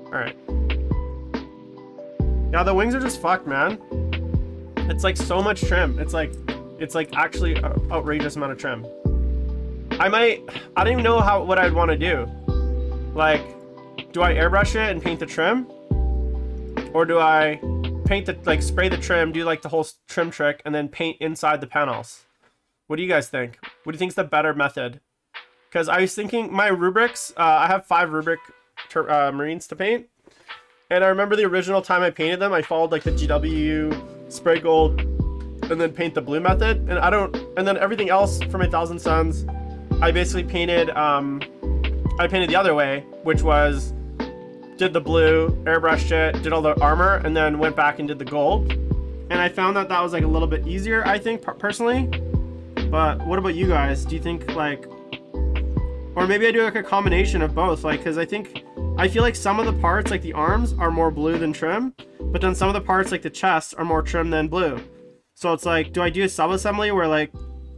Alright. Yeah, the wings are just fucked, man. It's like so much trim. It's like actually an outrageous amount of trim. I don't even know what I'd want to do. Like, do I airbrush it and paint the trim? Or do I paint the, like, spray the trim, do like the whole trim trick, and then paint inside the panels? What do you guys think? What do you think is the better method? Because I was thinking my rubrics, I have 5 rubric marines to paint. And I remember the original time I painted them, I followed like the GW, spray gold, and then paint the blue method. And then everything else for my Thousand Suns, I basically painted, I painted the other way, which was did the blue, airbrushed it, did all the armor, and then went back and did the gold. And I found that was like a little bit easier, I think, personally. But what about you guys? Do you think like, or maybe I do like a combination of both, like, because I feel like some of the parts, like the arms, are more blue than trim, but then some of the parts, like the chest, are more trim than blue. So it's like, do I do a sub-assembly where like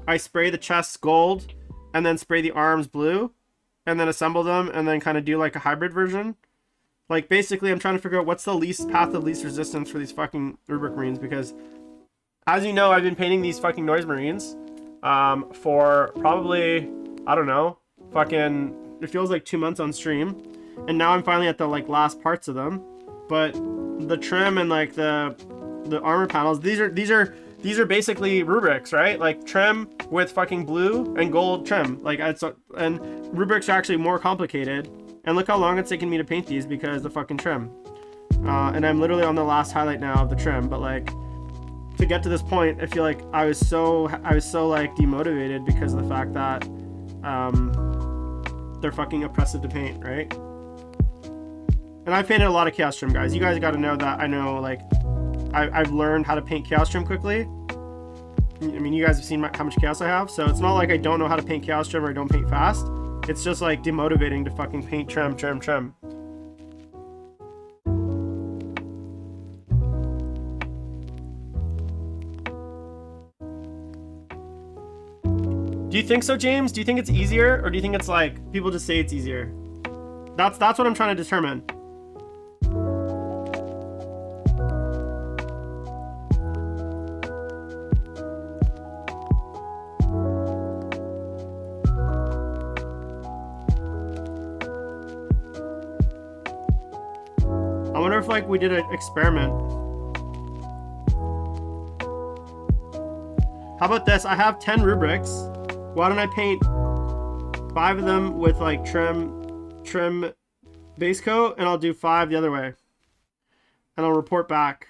I spray the chests gold and then spray the arms blue and then assemble them and then kind of do like a hybrid version? Like, basically, I'm trying to figure out what's the least path of least resistance for these fucking rubric marines, because as you know, I've been painting these fucking noise marines for probably, I don't know, fucking, it feels like 2 months on stream, and now I'm finally at the like last parts of them. But the trim and like the armor panels, these are basically rubrics, right? Like trim with fucking blue and gold trim. Like and rubrics are actually more complicated. And look how long it's taken me to paint these because the fucking trim. And I'm literally on the last highlight now of the trim, but like to get to this point, I feel like I was so like demotivated because of the fact that they're fucking oppressive to paint, right? And I've painted a lot of chaos trim, guys. You guys got to know that I know, like, I've learned how to paint chaos trim quickly. I mean, you guys have seen how much chaos I have, so it's not like I don't know how to paint chaos trim or I don't paint fast. It's just like demotivating to fucking paint trim. Do you think so, James? Do you think it's easier, or do you think it's like people just say it's easier? That's what I'm trying to determine. I wonder if like we did an experiment. How about this? I have 10 rubrics. Why don't I paint 5 of them with like trim base coat, and I'll do 5 the other way, and I'll report back.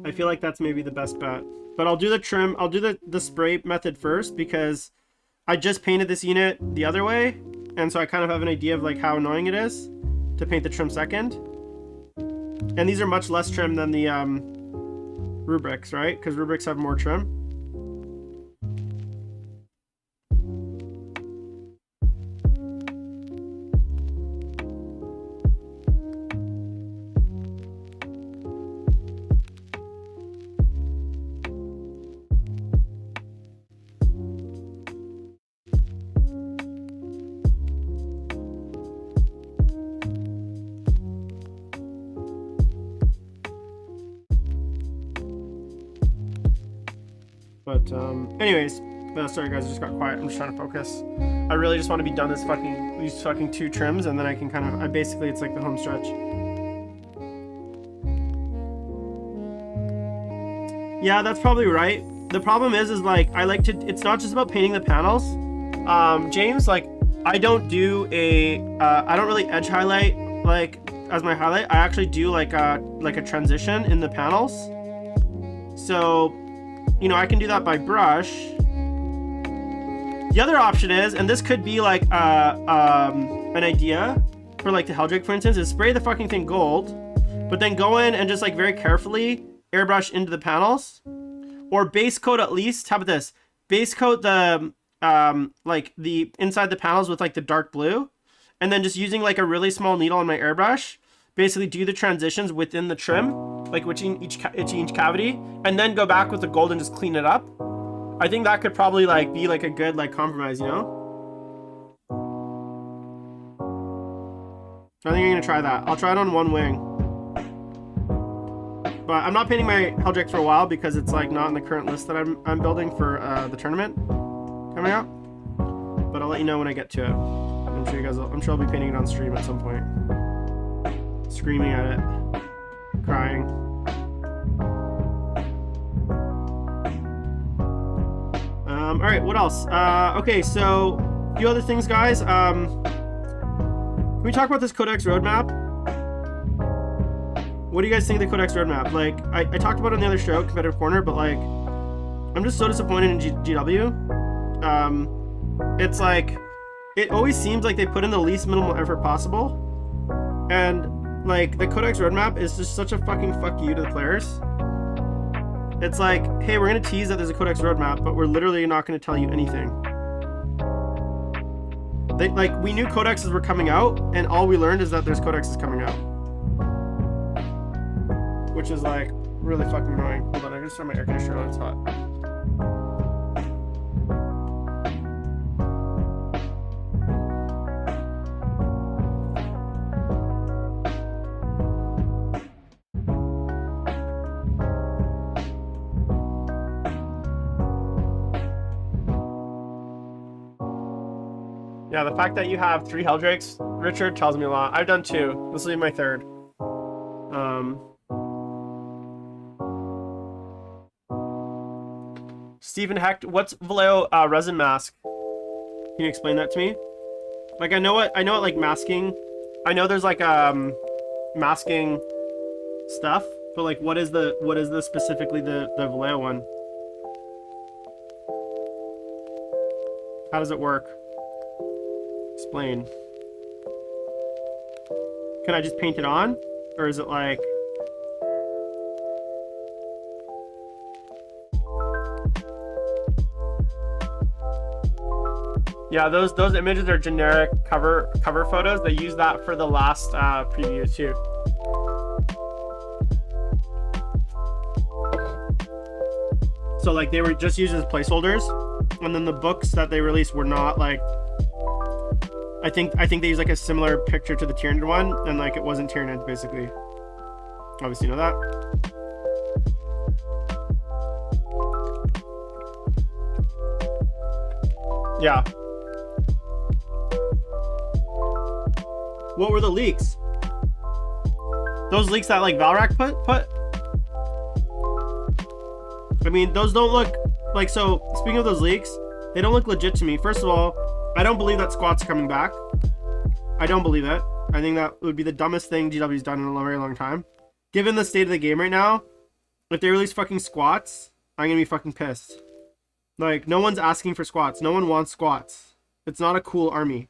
I feel like that's maybe the best bet. But I'll do the trim, I'll do the spray method first, because I just painted this unit the other way, and so I kind of have an idea of like how annoying it is to paint the trim second. And these are much less trim than the rubrics, right? Because rubrics have more trim. But anyways, sorry guys, I just got quiet. I'm just trying to focus. I really just want to be done these fucking 2 trims, and then I can kind of, basically it's like the home stretch. Yeah, that's probably right. The problem is like I like to, it's not just about painting the panels. James, like I don't do I don't really edge highlight like as my highlight. I actually do like a transition in the panels. So, you know, I can do that by brush. The other option is, and this could be like an idea for like the Helldrake, for instance, is spray the fucking thing gold, but then go in and just like very carefully airbrush into the panels, or base coat at least. How about this? Base coat the like the inside the panels with like the dark blue, and then just using like a really small needle on my airbrush, basically do the transitions within the trim, like within each cavity, and then go back with the gold and just clean it up. I think that could probably like be like a good like compromise, you know? I think I'm gonna try that. I'll try it on one wing. But I'm not painting my Heldrake for a while because it's like not in the current list that I'm building for the tournament coming up. But I'll let you know when I get to it. I'm sure I'll be painting it on stream at some point. Screaming at it, crying. All right, what else? Okay, so a few other things, guys. Can we talk about this Codex roadmap? What do you guys think of the Codex roadmap? Like, I talked about it on the other show, Competitive Corner, but like, I'm just so disappointed in GW. It's like, it always seems like they put in the least minimal effort possible, and like the Codex roadmap is just such a fucking fuck you to the players. It's like, hey, we're gonna tease that there's a Codex roadmap, but we're literally not gonna tell you anything. We knew Codexes were coming out, and all we learned is that there's Codexes coming out. Which is like really fucking annoying. Hold on, I just turn my air conditioner on, it's hot. Yeah, the fact that you have 3 Heldrakes, Richard, tells me a lot. I've done 2. This will be my 3rd. Stephen Hecht, what's Vallejo resin mask? Can you explain that to me? Like, I know what like masking. I know there's like masking stuff, but like what is the specifically the Vallejo one? How does it work? Explain. Can I just paint it on? Or is it like... Yeah, those images are generic cover photos. They use that for the last preview too. So like they were just used as placeholders, and then the books that they released were not like... I think they use like a similar picture to the Tyranid one, and like it wasn't Tyranid basically. Obviously, you know that. Yeah. What were the leaks? Those leaks that like Valrak put? I mean, those don't look like, so speaking of those leaks, they don't look legit to me. First of all, I don't believe that squat's coming back. I don't believe it. I think that would be the dumbest thing GW's done in a very long time. Given the state of the game right now, if they release fucking squats, I'm gonna be fucking pissed. Like, no one's asking for squats. No one wants squats. It's not a cool army.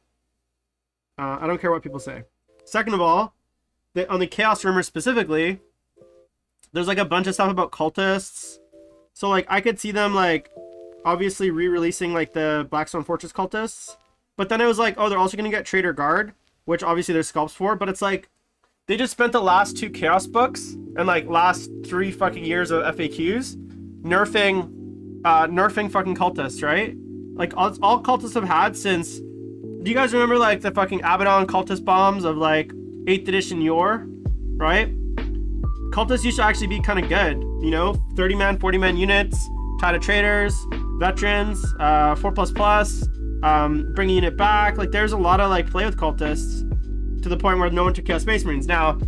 I don't care what people say. Second of all, on the Chaos Rumors specifically, there's like a bunch of stuff about cultists. So like, I could see them like, obviously re-releasing like the Blackstone Fortress cultists, but then it was like, oh, they're also gonna get Trader Guard, which obviously there's sculpts for, but it's like they just spent the last 2 Chaos books and like last 3 fucking years of FAQs nerfing fucking cultists, right? Like all cultists have had since. Do you guys remember like the fucking Abaddon cultist bombs of like 8th edition Yore, right? Cultists used to actually be kind of good, you know, 30-man, 40-man units, Tide Traders, veterans, 4++, bringing it back. Like, there's a lot of like play with cultists to the point where no one took Chaos Space Marines. Now,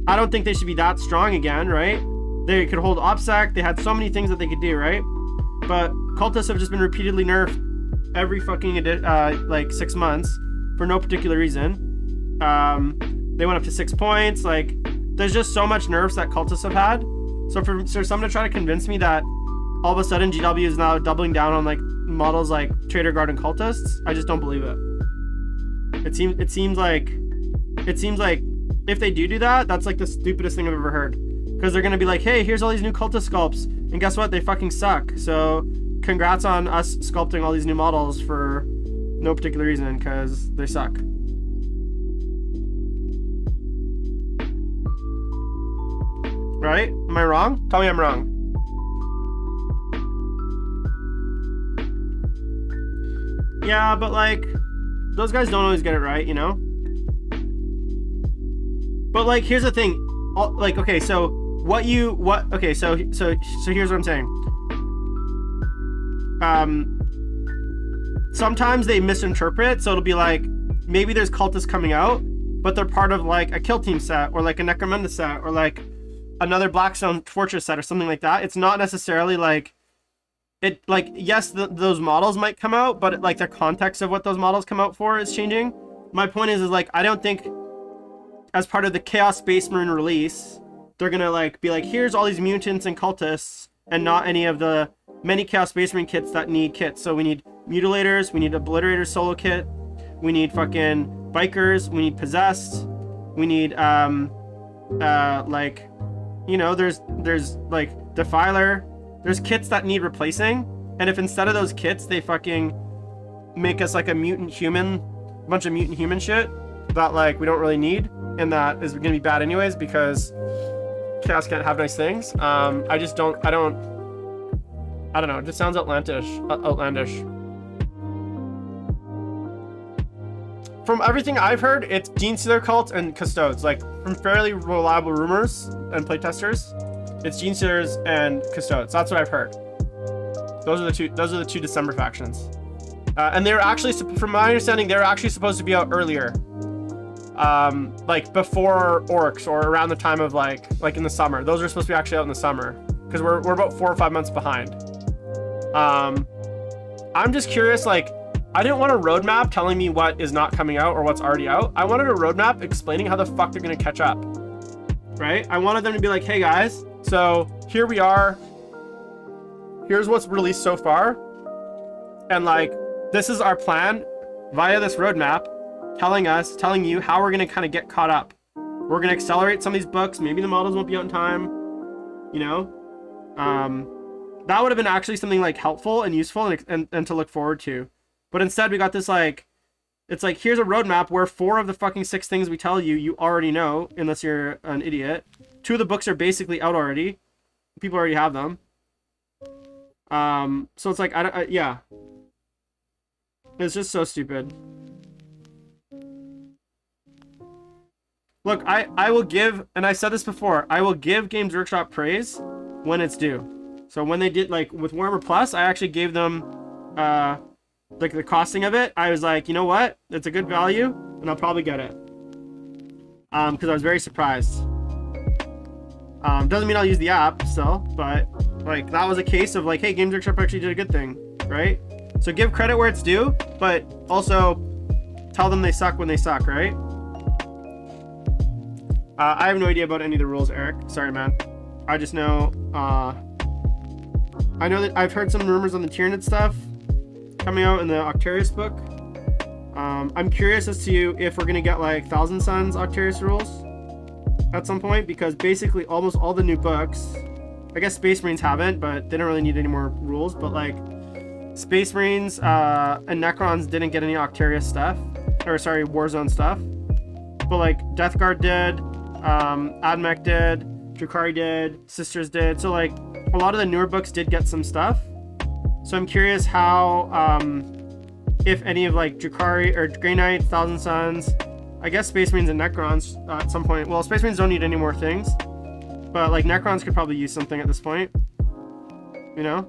I don't think they should be that strong again, right? They could hold OPSEC. They had so many things that they could do, right? But cultists have just been repeatedly nerfed every fucking like 6 months for no particular reason. They went up to 6 points. Like, there's just so much nerfs that cultists have had. So for someone to try to convince me that all of a sudden GW is now doubling down on like models like Trader Guard and cultists, I just don't believe it. It seems like if they do that, that's like the stupidest thing I've ever heard. Because they're gonna be like, hey, here's all these new cultist sculpts, and guess what? They fucking suck. So congrats on us sculpting all these new models for no particular reason, because they suck. Right? Am I wrong? Tell me I'm wrong. Yeah, but like, those guys don't always get it right, you know? But like, here's the thing. Like, okay, so Okay, so here's what I'm saying. Sometimes they misinterpret, so it'll be like maybe there's cultists coming out, but they're part of like a kill team set or like a Necromunda set or like another Blackstone Fortress set or something like that. It's not necessarily like it, like, yes, those models might come out, but like the context of what those models come out for is changing. My point is like, I don't think as part of the Chaos Space Marine release, they're gonna like be like, here's all these mutants and cultists and not any of the many Chaos Space Marine kits that need kits. So we need Mutilators, we need Obliterators solo kit, we need fucking Bikers, we need Possessed, we need like, you know, there's like Defiler. There's kits that need replacing, and if instead of those kits they fucking make us like a mutant human, a bunch of mutant human shit that like we don't really need, and that is gonna be bad anyways because Chaos can't have nice things. I don't know. It just sounds outlandish. From everything I've heard, it's Genestealer cult and Custodes. Like from fairly reliable rumors and playtesters, it's Genestealers and Custodes. That's what I've heard. Those are the two December factions. And they're actually, from my understanding, they're actually supposed to be out earlier. Like before Orcs or around the time of like in the summer. Those are supposed to be actually out in the summer because we're about 4 or 5 months behind. I'm just curious, like, I didn't want a roadmap telling me what is not coming out or what's already out. I wanted a roadmap explaining how the fuck they're gonna catch up, right? I wanted them to be like, hey guys, so here we are. Here's what's released so far. And like, this is our plan via this roadmap, telling you how we're gonna kind of get caught up. We're gonna accelerate some of these books. Maybe the models won't be out in time, you know? That would have been actually something like helpful and useful and to look forward to. But instead we got this like, it's like, here's a roadmap where 4 of the fucking 6 things we tell you, you already know, unless you're an idiot. 2 of the books are basically out already. People already have them. So it's like, yeah. It's just so stupid. Look, I will give, and I said this before, I will give Games Workshop praise when it's due. So when they did, like, with Warhammer Plus, I actually gave them, like, the costing of it. I was like, you know what? It's a good value, and I'll probably get it. Because I was very surprised. Doesn't mean I'll use the app still, but, like, that was a case of, like, hey, Games Workshop actually did a good thing, right? So give credit where it's due, but also tell them they suck when they suck, right? I have no idea about any of the rules, Eric. Sorry, man. I just know, I know that I've heard some rumors on the Tyranid stuff coming out in the Octarius book. I'm curious as to if we're gonna get like Thousand Suns Octarius rules at some point, because basically almost all the new books, I guess Space Marines haven't, but they don't really need any more rules, but like Space Marines and Necrons didn't get any Octarius stuff, or sorry, Warzone stuff, but like Death Guard did, Admech did, Drukhari did, Sisters did, so like a lot of the newer books did get some stuff. So I'm curious how, if any of like Drukhari or Grey Knights, Thousand Suns, I guess Space Marines and Necrons at some point. Well, Space Marines don't need any more things, but like Necrons could probably use something at this point, you know?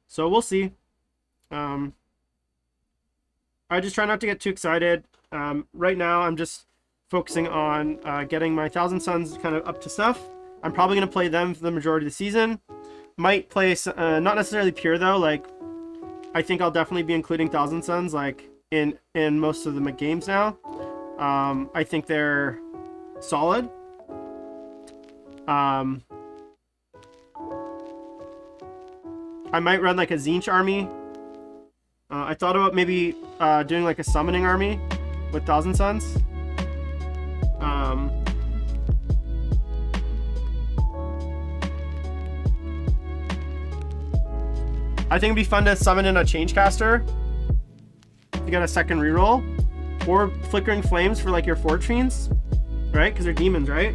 So we'll see. I just try not to get too excited. Right now, I'm just focusing on getting my Thousand Suns kind of up to stuff. I'm probably going to play them for the majority of the season. Might play, not necessarily pure though, like, I think I'll definitely be including Thousand Suns, like, in most of the games now. I think they're solid. I might run like a Tzeentch army. I thought about maybe doing like a summoning army with Thousand Suns. I think it'd be fun to summon in a Changecaster to get a second reroll, or Flickering Flames for like your Forge Fiends, right? Because they're demons, right?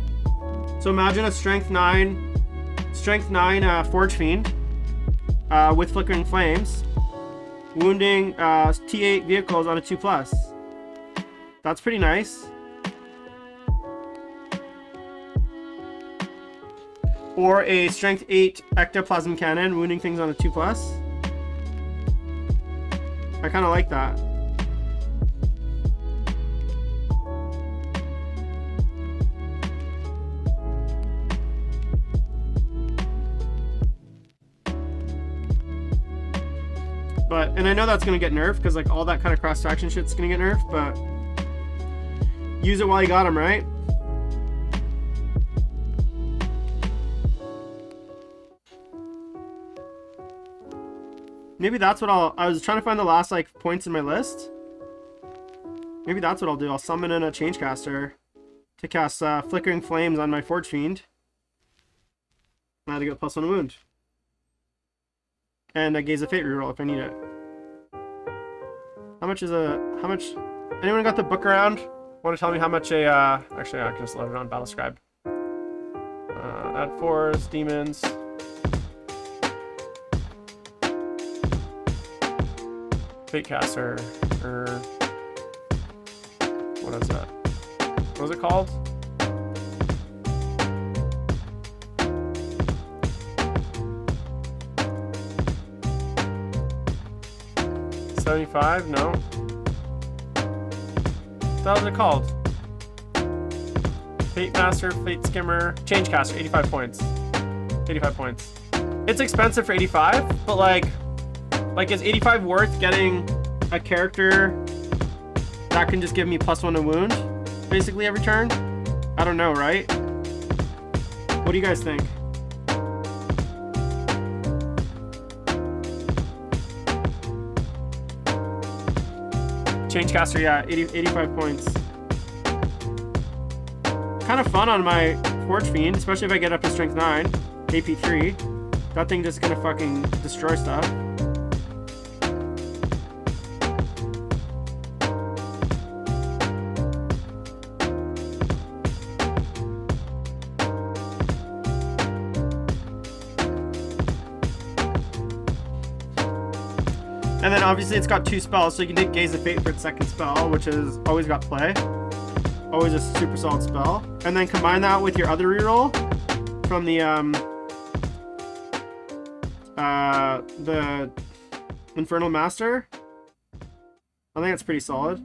So imagine a Strength 9 Forge Fiend with Flickering Flames. wounding T8 vehicles on a 2+. That's pretty nice. Or a strength 8 ectoplasm cannon, wounding things on a 2+. I kind of like that. But, and I know that's gonna get nerfed because like all that kind of cross faction shit's gonna get nerfed, but use it while you got them, right? Maybe that's what I was trying to find the last like points in my list. Maybe that's what I'll do. I'll summon in a Changecaster to cast Flickering Flames on my Forge Fiend. I had to get +1 wound. And a Gaze of Fate reroll if I need it. How much? Anyone got the book around? Want to tell me how much a, actually I can just load it on Battlescribe. Add 4s, demons. Fatecaster, or what is that? What was it called? $75? No. What was it called? Fate Master, Fate Skimmer, Changecaster, 85 points. 85 points. It's expensive for 85, but like is 85 worth getting a character that can just give me +1 to wound basically every turn? I don't know, right? What do you guys think? Changecaster, yeah, 85 points. Kind of fun on my Forge Fiend, especially if I get up to Strength 9, AP 3. That thing just gonna fucking destroy stuff. And then obviously it's got 2 spells, so you can take Gaze of Fate for its second spell, which is always got play. Always a super solid spell. And then combine that with your other reroll from the Infernal Master. I think that's pretty solid.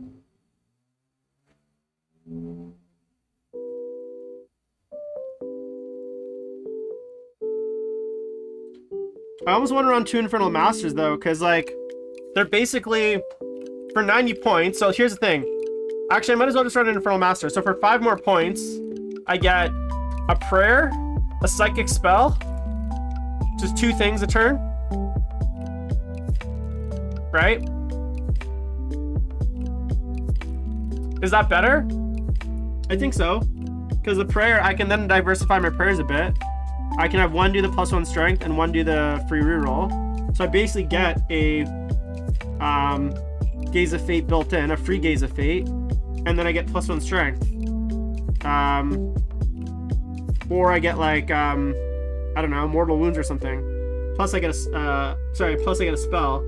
I almost want to run 2 Infernal Masters though, because like they're basically for 90 points. So here's the thing. Actually, I might as well just run an Infernal Master. So for 5 more points, I get a prayer, a psychic spell, just 2 things a turn. Right? Is that better? I think so. Because the prayer, I can then diversify my prayers a bit. I can have one do the +1 strength and one do the free reroll. So I basically get a Gaze of Fate built in, a free Gaze of Fate, and then I get +1 strength. Or I get like I don't know, mortal wounds or something. Plus I get a plus I get a spell.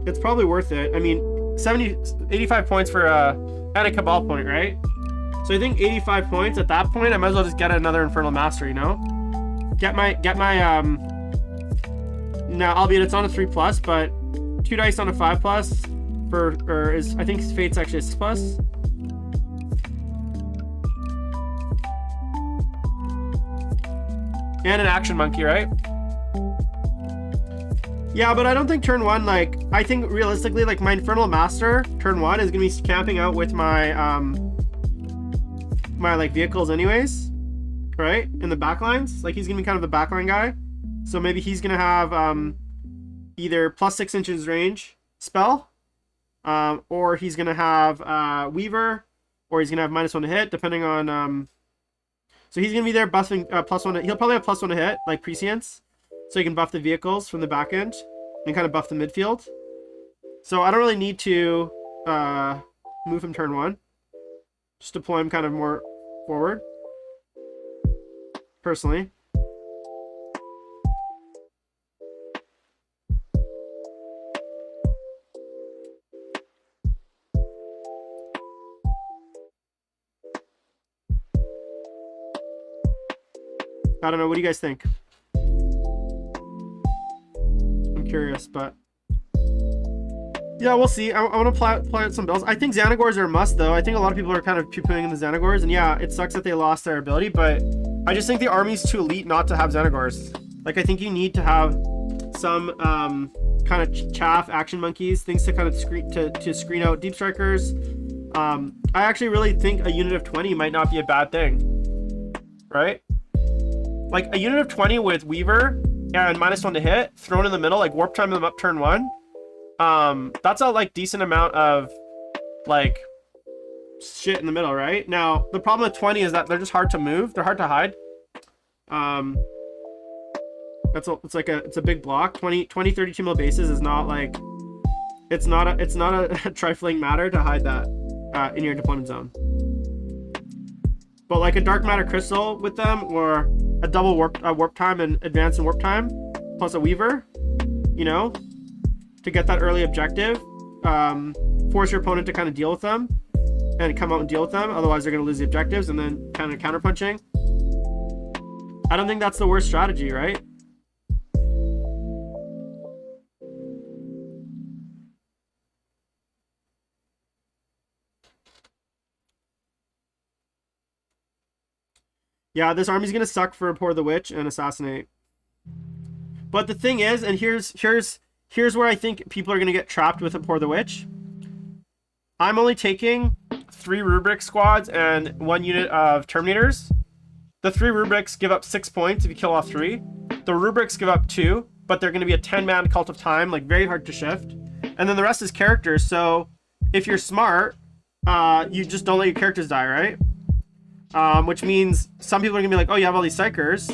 It's probably worth it. I mean, 85 points for and a Cabal point, right? So I think 85 points at that point, I might as well just get another Infernal Master, you know? Get my now, albeit it's on a 3+, but 2 dice on a 5+, or is, I think Fate's actually a 6+. And an Action Monkey, right? Yeah, but I don't think turn 1, like, I think realistically, like, my Infernal Master, turn 1, is gonna be camping out with my, my, like, vehicles anyways, right? In the backlines. Like, he's gonna be kind of the backline guy. So maybe he's gonna have, either +6 inches range spell, or he's gonna have, Weaver, or he's gonna have -1 to hit, depending on, so he's gonna be there buffing, +1 to, he'll probably have +1 to hit, like Prescience. So you can buff the vehicles from the back end and kind of buff the midfield. So I don't really need to move him turn 1. Just deploy him kind of more forward. Personally. I don't know. What do you guys think? I'm curious, but yeah, we'll see. I want to play out some builds. I think Xanagors are a must, though. I think a lot of people are kind of poo-pooing in the Xanagors, and yeah, it sucks that they lost their ability, but I just think the army's too elite not to have Xanagors. Like, I think you need to have some kind of chaff action monkeys, things to kind of screen out deep strikers. I actually really think a unit of 20 might not be a bad thing, right? Like a unit of 20 with Weaver and -1 to hit thrown in the middle, like warp time them up turn 1. That's a like decent amount of like shit in the middle, right? Now the problem with 20 is that they're just hard to move. They're hard to hide. It's a big block. 32 mil bases is not like, it's not a trifling matter to hide that in your deployment zone. But like a dark matter crystal with them, or a double warp time and advance and warp time plus a Weaver, you know, to get that early objective, force your opponent to kind of deal with them and come out and deal with them, otherwise they're going to lose the objectives, and then kind of counterpunching. I don't think that's the worst strategy, right? Yeah, this army's gonna suck for Pour the Witch and Assassinate. But the thing is, and here's where I think people are gonna get trapped with a Pour the Witch. I'm only taking 3 Rubric squads and 1 unit of Terminators. The 3 Rubrics give up 6 points if you kill all 3. The Rubrics give up 2, but they're gonna be a 10-man Cult of Time, like very hard to shift. And then the rest is characters, so if you're smart, you just don't let your characters die, right? Which means some people are gonna be like, oh, you have all these psychers.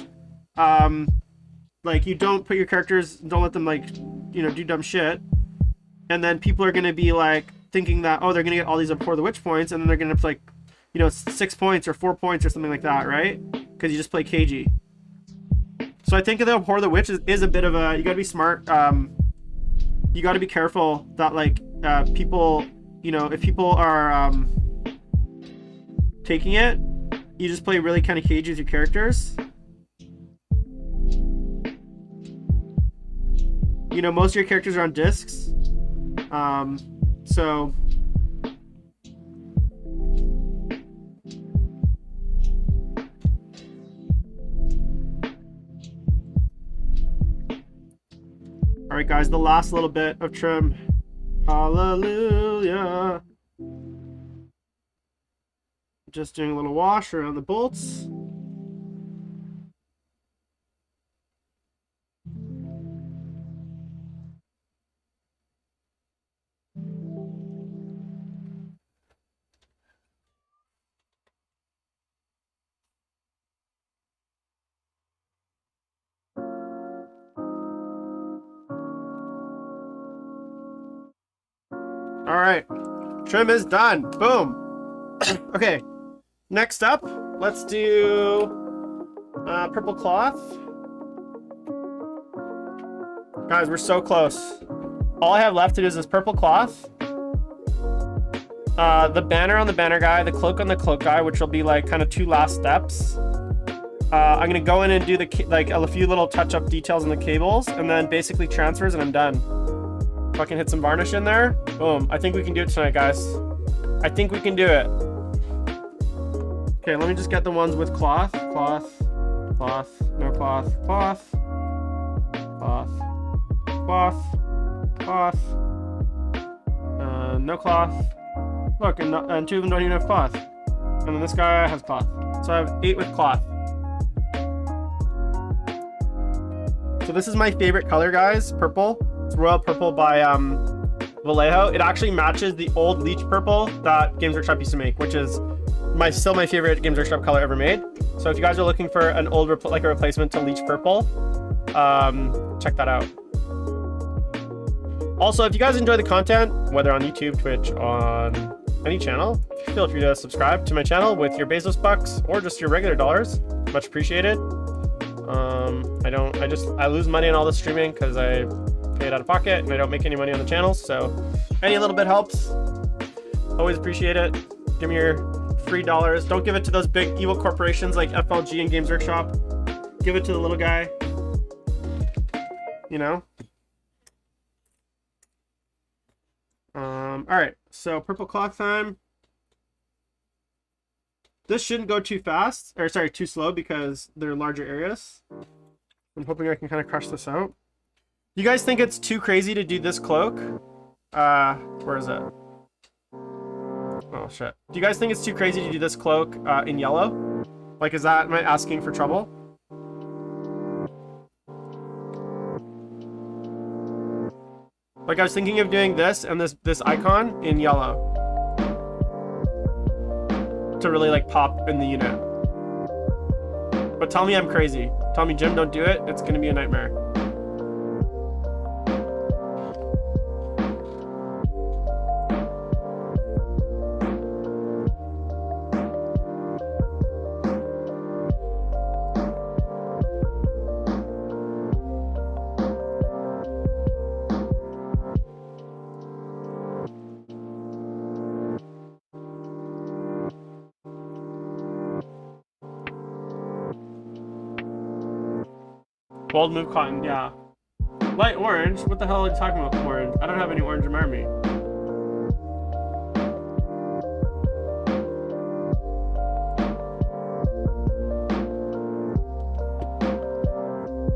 Like, you don't put your characters, don't let them, like, you know, do dumb shit. And then people are gonna be like thinking that, oh, they're gonna get all these Pour the Witch points, and then they're gonna play, like, you know, 6 points or 4 points or something like that, right? Because you just play KG. So I think that Pour the Witch is a bit of a, you gotta be smart. You gotta be careful that, like, people, you know, if people are taking it, you just play really kind of cagey with your characters. You know, most of your characters are on discs. So alright guys, the last little bit of trim. Hallelujah. Just doing a little wash around the bolts. All right, trim is done. Boom. Okay. Next up, let's do purple cloth. Guys, we're so close. All I have left to do is this purple cloth. The banner on the banner guy, the cloak on the cloak guy, which will be like kind of 2 last steps. I'm gonna go in and do the like a few little touch-up details on the cables, and then basically transfers, and I'm done. Fucking hit some varnish in there. Boom. I think we can do it tonight, guys. I think we can do it. Okay, let me just get the ones with cloth. Cloth. Cloth. No cloth. Cloth. Cloth. Cloth. Cloth. No cloth. Look, and 2 of them don't even have cloth. And then this guy has cloth. So I have 8 with cloth. So this is my favorite color, guys. Purple. It's Royal Purple by Vallejo. It actually matches the old Leech Purple that Games Workshop used to make, which is still my favorite Games Workshop color ever made. So if you guys are looking for an old like a replacement to Leech Purple, check that out. Also, if you guys enjoy the content, whether on YouTube, Twitch, on any channel, feel free to subscribe to my channel with your Bezos bucks or just your regular dollars. Much appreciated. I lose money on all this streaming because I pay it out of pocket and I don't make any money on the channel. So any little bit helps. Always appreciate it. Give me your free dollars. Don't give it to those big evil corporations like FLG and Games Workshop. Give it to the little guy. You know? Alright, so purple cloth time. This shouldn't go too fast, or sorry, too slow because they're larger areas. I'm hoping I can kind of crush this out. You guys think it's too crazy to do this cloak? Where is it? Oh shit. Do you guys think it's too crazy to do this cloak in yellow? Like, am I asking for trouble? Like, I was thinking of doing this and this icon in yellow to really like pop in the unit. But tell me I'm crazy. Tell me, Jim, don't do it. It's gonna be a nightmare. Bold move cotton, yeah. Light orange? What the hell are you talking about, orange? I don't have any orange in my army.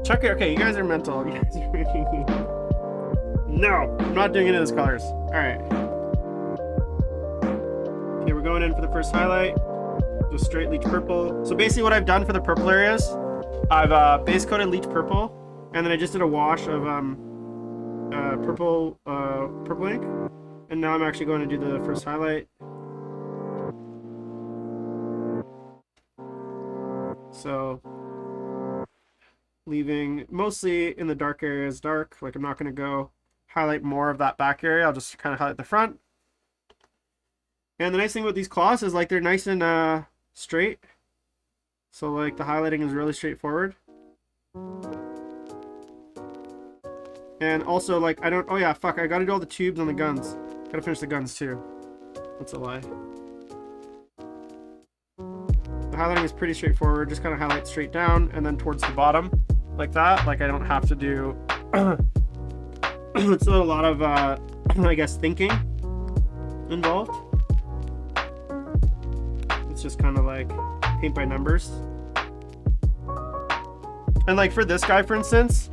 Check it. Okay, you guys are mental. You guys are making me... No, I'm not doing any of those colors. Alright. Okay, we're going in for the first highlight. Just straight leech purple. So basically what I've done for the purple areas, I've base coated leech purple, and then I just did a wash of purple ink, and now I'm actually going to do the first highlight. So leaving mostly in the dark areas dark. Like, I'm not going to go highlight more of that back area. I'll just kind of highlight the front. And the nice thing about these cloths is like they're nice and straight. So like the highlighting is really straightforward. And also like oh yeah, fuck, I gotta do all the tubes on the guns. Gotta finish the guns too. That's a lie. The highlighting is pretty straightforward. Just kind of highlight straight down and then towards the bottom like that. Like I don't have to do it's a lot of I guess thinking involved. It's just kind of like paint by numbers. And like for this guy, for instance,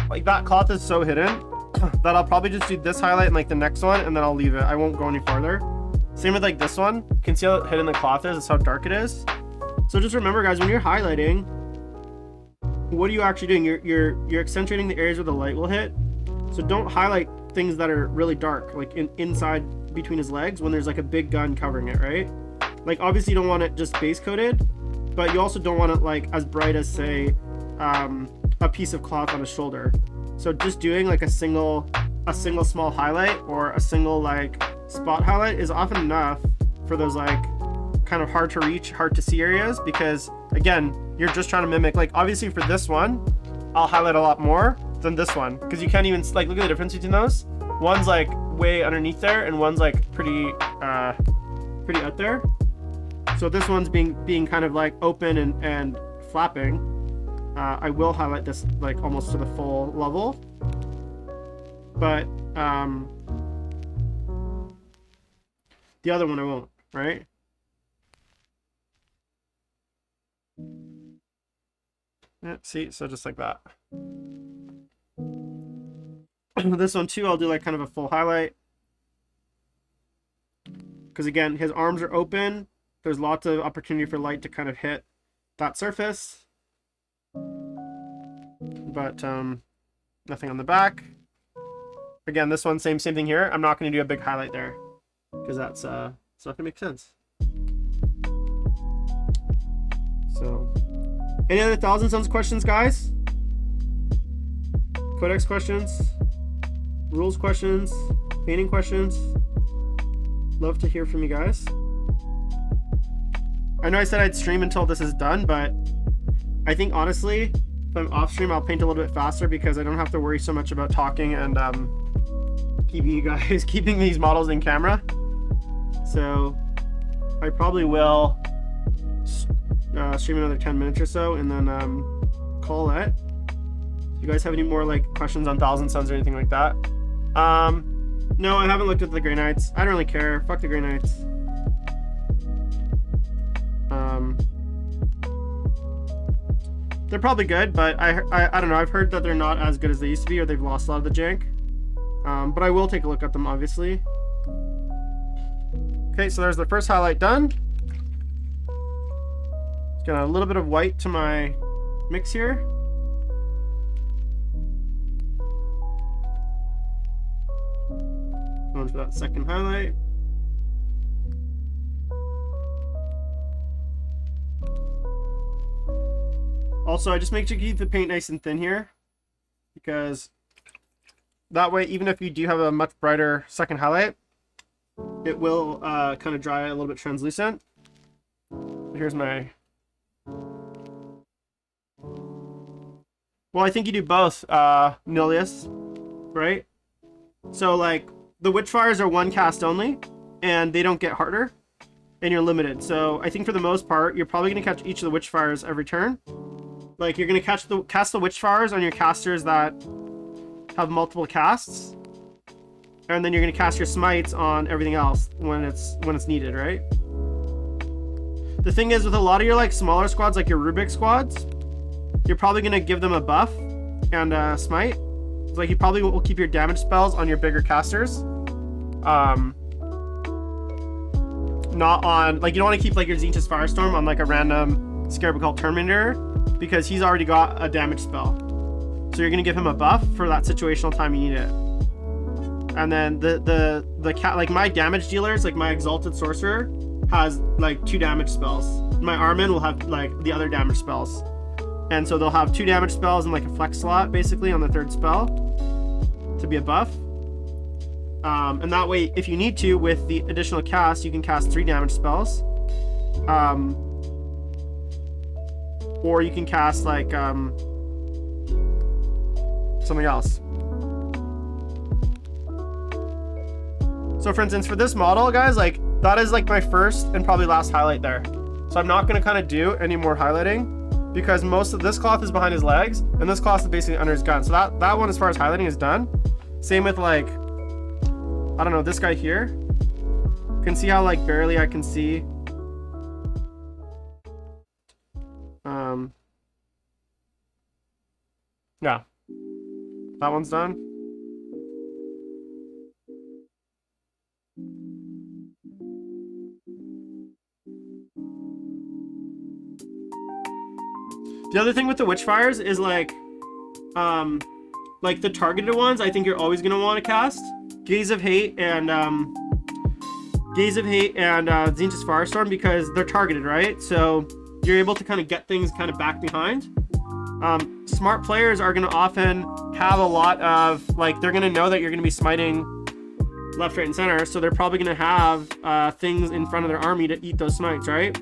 like that cloth is so hidden that I'll probably just do this highlight in like the next one and then I'll leave it. I won't go any farther. Same with like this one. You can see how hidden the cloth is. It's how dark it is. So just remember, guys, when you're highlighting, what are you actually doing? You're accentuating the areas where the light will hit. So don't highlight things that are really dark, like inside between his legs when there's like a big gun covering it, right? Like obviously you don't want it just base coated, but you also don't want it like as bright as say a piece of cloth on his shoulder. So just doing like a single small highlight or a single like spot highlight is often enough for those like kind of hard to reach, hard to see areas, because again, you're just trying to mimic, like obviously for this one, I'll highlight a lot more than this one, because you can't even like look at the difference between those. One's like way underneath there and one's like pretty out there. So this one's being kind of like open and flapping. I will highlight this like almost to the full level, but the other one I won't, right? Yeah, see, so just like that. This one too, I'll do like kind of a full highlight, because again, his arms are open. There's lots of opportunity for light to kind of hit that surface, but nothing on the back. Again, this one, same thing here. I'm not going to do a big highlight there because that's it's not going to make sense. So, any other Thousand Suns questions, guys? Codex questions, rules questions, painting questions. Love to hear from you guys. I know I said I'd stream until this is done, but I think honestly, if I'm off stream, I'll paint a little bit faster because I don't have to worry so much about talking and keeping these models in camera. So I probably will stream another 10 minutes or so, and then call it. Do you guys have any more like questions on Thousand Suns or anything like that? No, I haven't looked at the Grey Knights. I don't really care. Fuck the Grey Knights. They're probably good, but I don't know. I've heard that they're not as good as they used to be, or they've lost a lot of the jank. But I will take a look at them, obviously. Okay, so there's the first highlight done. Just got a little bit of white to my mix here. Going for that second highlight. Also, I just make sure you keep the paint nice and thin here, because that way, even if you do have a much brighter second highlight, it will kind of dry a little bit translucent. Here's my... Well, I think you do both, Nilius, right? So, like, the Witchfires are one cast only, and they don't get harder, and you're limited. So, I think for the most part, you're probably going to catch each of the Witchfires every turn. Like, you're going to cast the Witchfires on your casters that have multiple casts, and then you're going to cast your smites on everything else when it's needed, right? The thing is, with a lot of your like smaller squads, like your Rubik squads, you're probably going to give them a buff and a smite. Like, you probably will keep your damage spells on your bigger casters. Not on, like, you don't want to keep like your Zinch's Firestorm on like a random Scarab Cult Terminator, because he's already got a damage spell. So you're gonna give him a buff for that situational time you need it. And then the cat, like my damage dealers, like my Exalted Sorcerer has like 2 damage spells. My Armin will have like the other damage spells. And so they'll have 2 damage spells and like a flex slot basically on the 3rd spell to be a buff. And that way, if you need to, with the additional cast, you can cast 3 damage spells. Or you can cast like something else. So for instance, for this model, guys, like that is like my first and probably last highlight there. So I'm not going to kind of do any more highlighting, because most of this cloth is behind his legs and this cloth is basically under his gun. So that one, as far as highlighting, is done. Same with like, I don't know, this guy here. You can see how like barely I can see. Yeah, that one's done. The other thing with the Witchfires is like the targeted ones, I think you're always gonna want to cast Gaze of Hate and Zinch's Firestorm, because they're targeted, right? So you're able to kind of get things kind of back behind. Smart players are going to often have a lot of, like, they're going to know that you're going to be smiting left, right, and center, so they're probably going to have things in front of their army to eat those smites, right?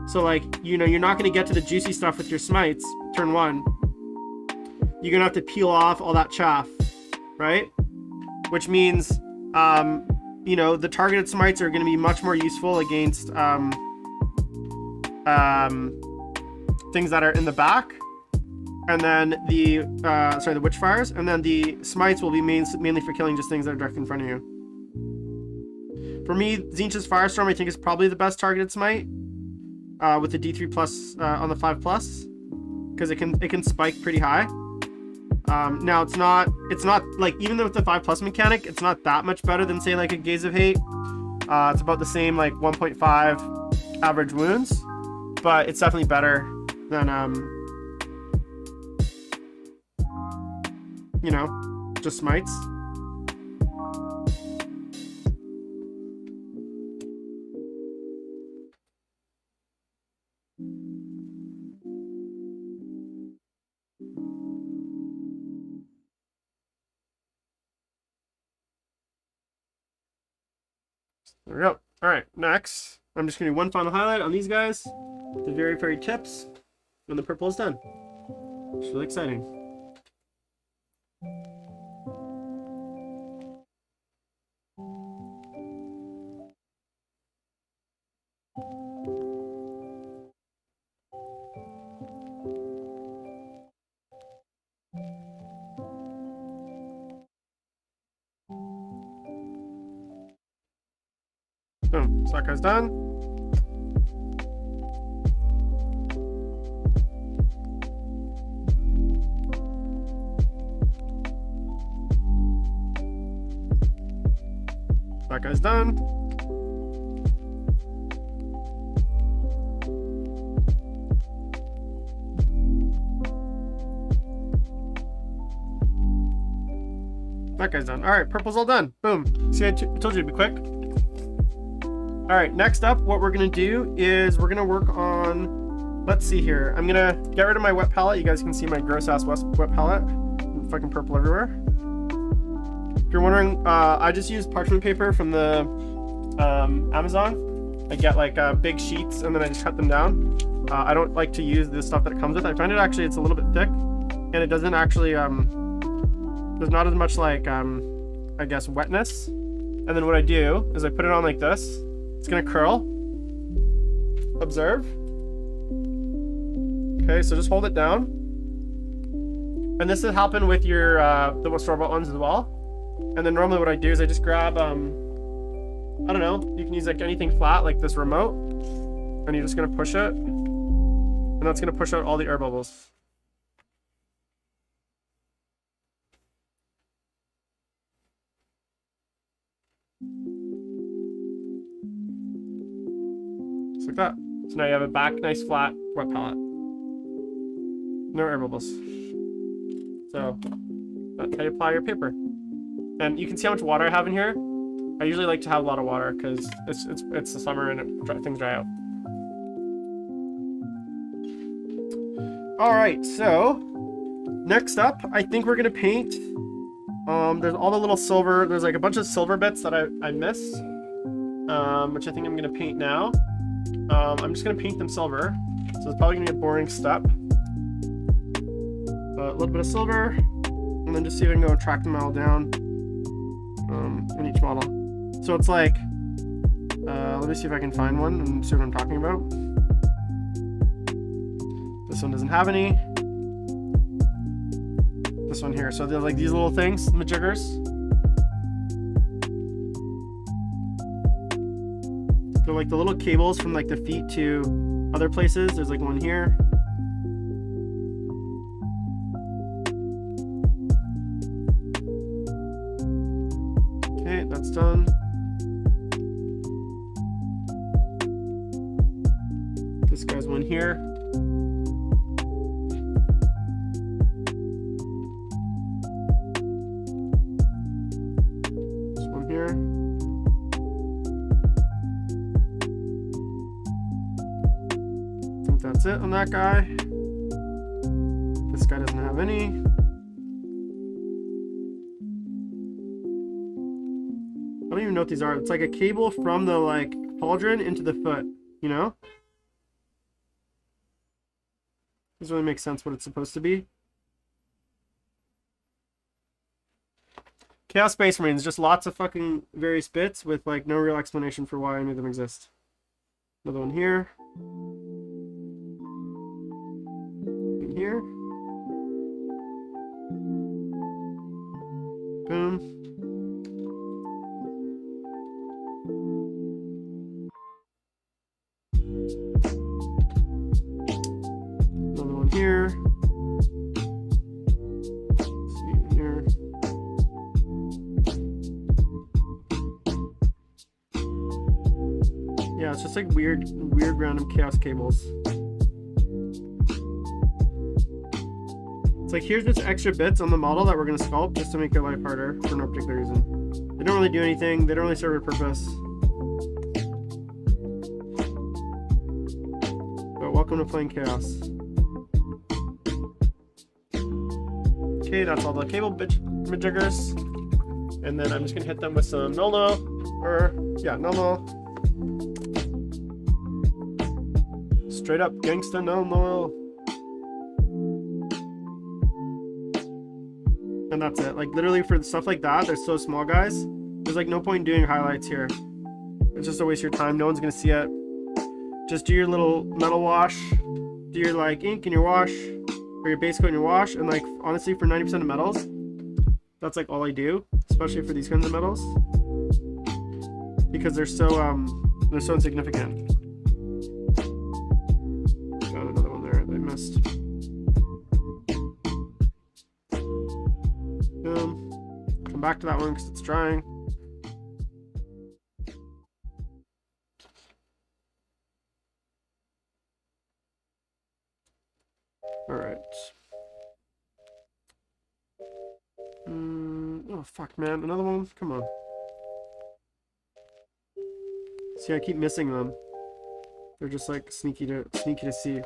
So, like, you know, you're not going to get to the juicy stuff with your smites turn 1. You're going to have to peel off all that chaff, right? Which means, you know, the targeted smites are going to be much more useful against things that are in the back. And then the Witchfires, and then the smites will be mainly for killing just things that are directly in front of you. For me, Zinch's Firestorm I think is probably the best targeted smite, with the D3 plus on the 5 plus, because it can spike pretty high. Now it's not like, even with the 5 plus mechanic, it's not that much better than say like a Gaze of Hate. It's about the same, like 1.5 average wounds, but it's definitely better than you know, just smites. There we go. All right, next, I'm just gonna do one final highlight on these guys, the very, very tips, and the purple is done. It's really exciting. Boom. So that guy's done. That guy's done. That guy's done. All right, purple's all done. Boom. See, I told you to be quick. All right, next up, what we're gonna do is we're gonna work on, let's see here. I'm gonna get rid of my wet palette. You guys can see my gross ass wet palette. Fucking purple everywhere. If you're wondering, I just use parchment paper from the Amazon. I get like big sheets and then I just cut them down. I don't like to use the stuff that it comes with. I find it actually, it's a little bit thick and it doesn't actually, there's not as much like, I guess, wetness. And then what I do is I put it on like this. It's gonna curl. Observe. Okay, so just hold it down. And this will happen with your the store-bought ones as well. And then normally what I do is I just grab, I don't know, you can use like anything flat like this remote. And you're just gonna push it. And that's gonna push out all the air bubbles. Just like that. So now you have a back, nice flat, wet palette. No air bubbles. So that's how you apply your paper. And you can see how much water I have in here. I usually like to have a lot of water because it's the summer and things dry out. All right, so next up, I think we're gonna paint. There's all the little silver. There's like a bunch of silver bits that I missed, which I think I'm gonna paint now. I'm just gonna paint them silver, so it's probably gonna be a boring step. But a little bit of silver, and then just see if I can go and track them all down in each model. So it's like, let me see if I can find one and see what I'm talking about. This one doesn't have any. This one here. So there's like these little things, majiggers. They're like the little cables from like the feet to other places. There's like one here. Okay, that's done. This guy's one here. This one here. I think that's it on that guy. This guy doesn't have any. I don't even know what these are. It's like a cable from the like pauldron into the foot, you know? Doesn't really make sense what it's supposed to be. Chaos Space Marines, just lots of fucking various bits with like no real explanation for why any of them exist. Another one here. In here. Boom. Another one here. Let's see here. Yeah, it's just like weird random chaos cables. It's like here's just extra bits on the model that we're gonna sculpt just to make your life harder for no particular reason. They don't really do anything. They don't really serve a purpose. But welcome to playing Chaos. Okay, that's all the cable majiggers. And then I'm just gonna hit them with some no. Straight up gangsta no. And that's it. Like literally for stuff like that, they're so small, guys. There's like no point in doing highlights here. It's just a waste of your time. No one's gonna see it. Just do your little metal wash, do your like ink in your wash, or your base coat in your wash, and like honestly for 90% of metals, that's like all I do, especially for these kinds of metals. because they're so insignificant. Got another one there that I missed. Come back to that one because it's drying. All right. Oh fuck, man! Another one. Come on. See, I keep missing them. They're just like sneaky to see.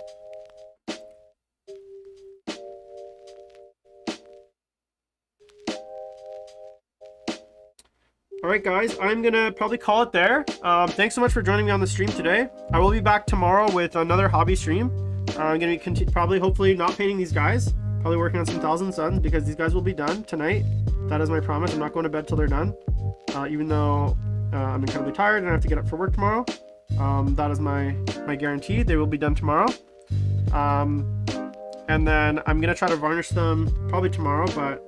Alright guys, I'm gonna probably call it there. Thanks so much for joining me on the stream today. I will be back tomorrow with another hobby stream. I'm gonna be probably, hopefully, not painting these guys. Probably working on some Thousand Suns because these guys will be done tonight. That is my promise. I'm not going to bed till they're done. Even though I'm incredibly tired and I have to get up for work tomorrow. That is my guarantee. They will be done tomorrow. And then I'm gonna try to varnish them probably tomorrow, but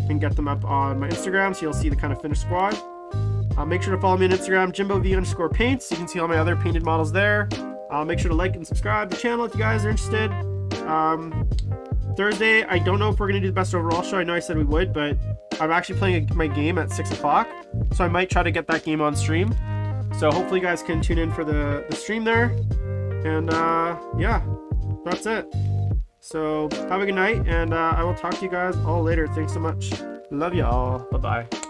and get them up on my Instagram so you'll see the kind of finished squad. Make sure to follow me on Instagram, JimboV_paints. You can see all my other painted models there. Make sure to like and subscribe to the channel if you guys are interested. Thursday, I don't know if we're gonna do the best overall show. I know I said we would, but I'm actually playing my game at 6 o'clock, so I might try to get that game on stream. So hopefully you guys can tune in for the stream there. And yeah, that's it. So have a good night, and I will talk to you guys all later. Thanks so much. Love y'all. Bye-bye.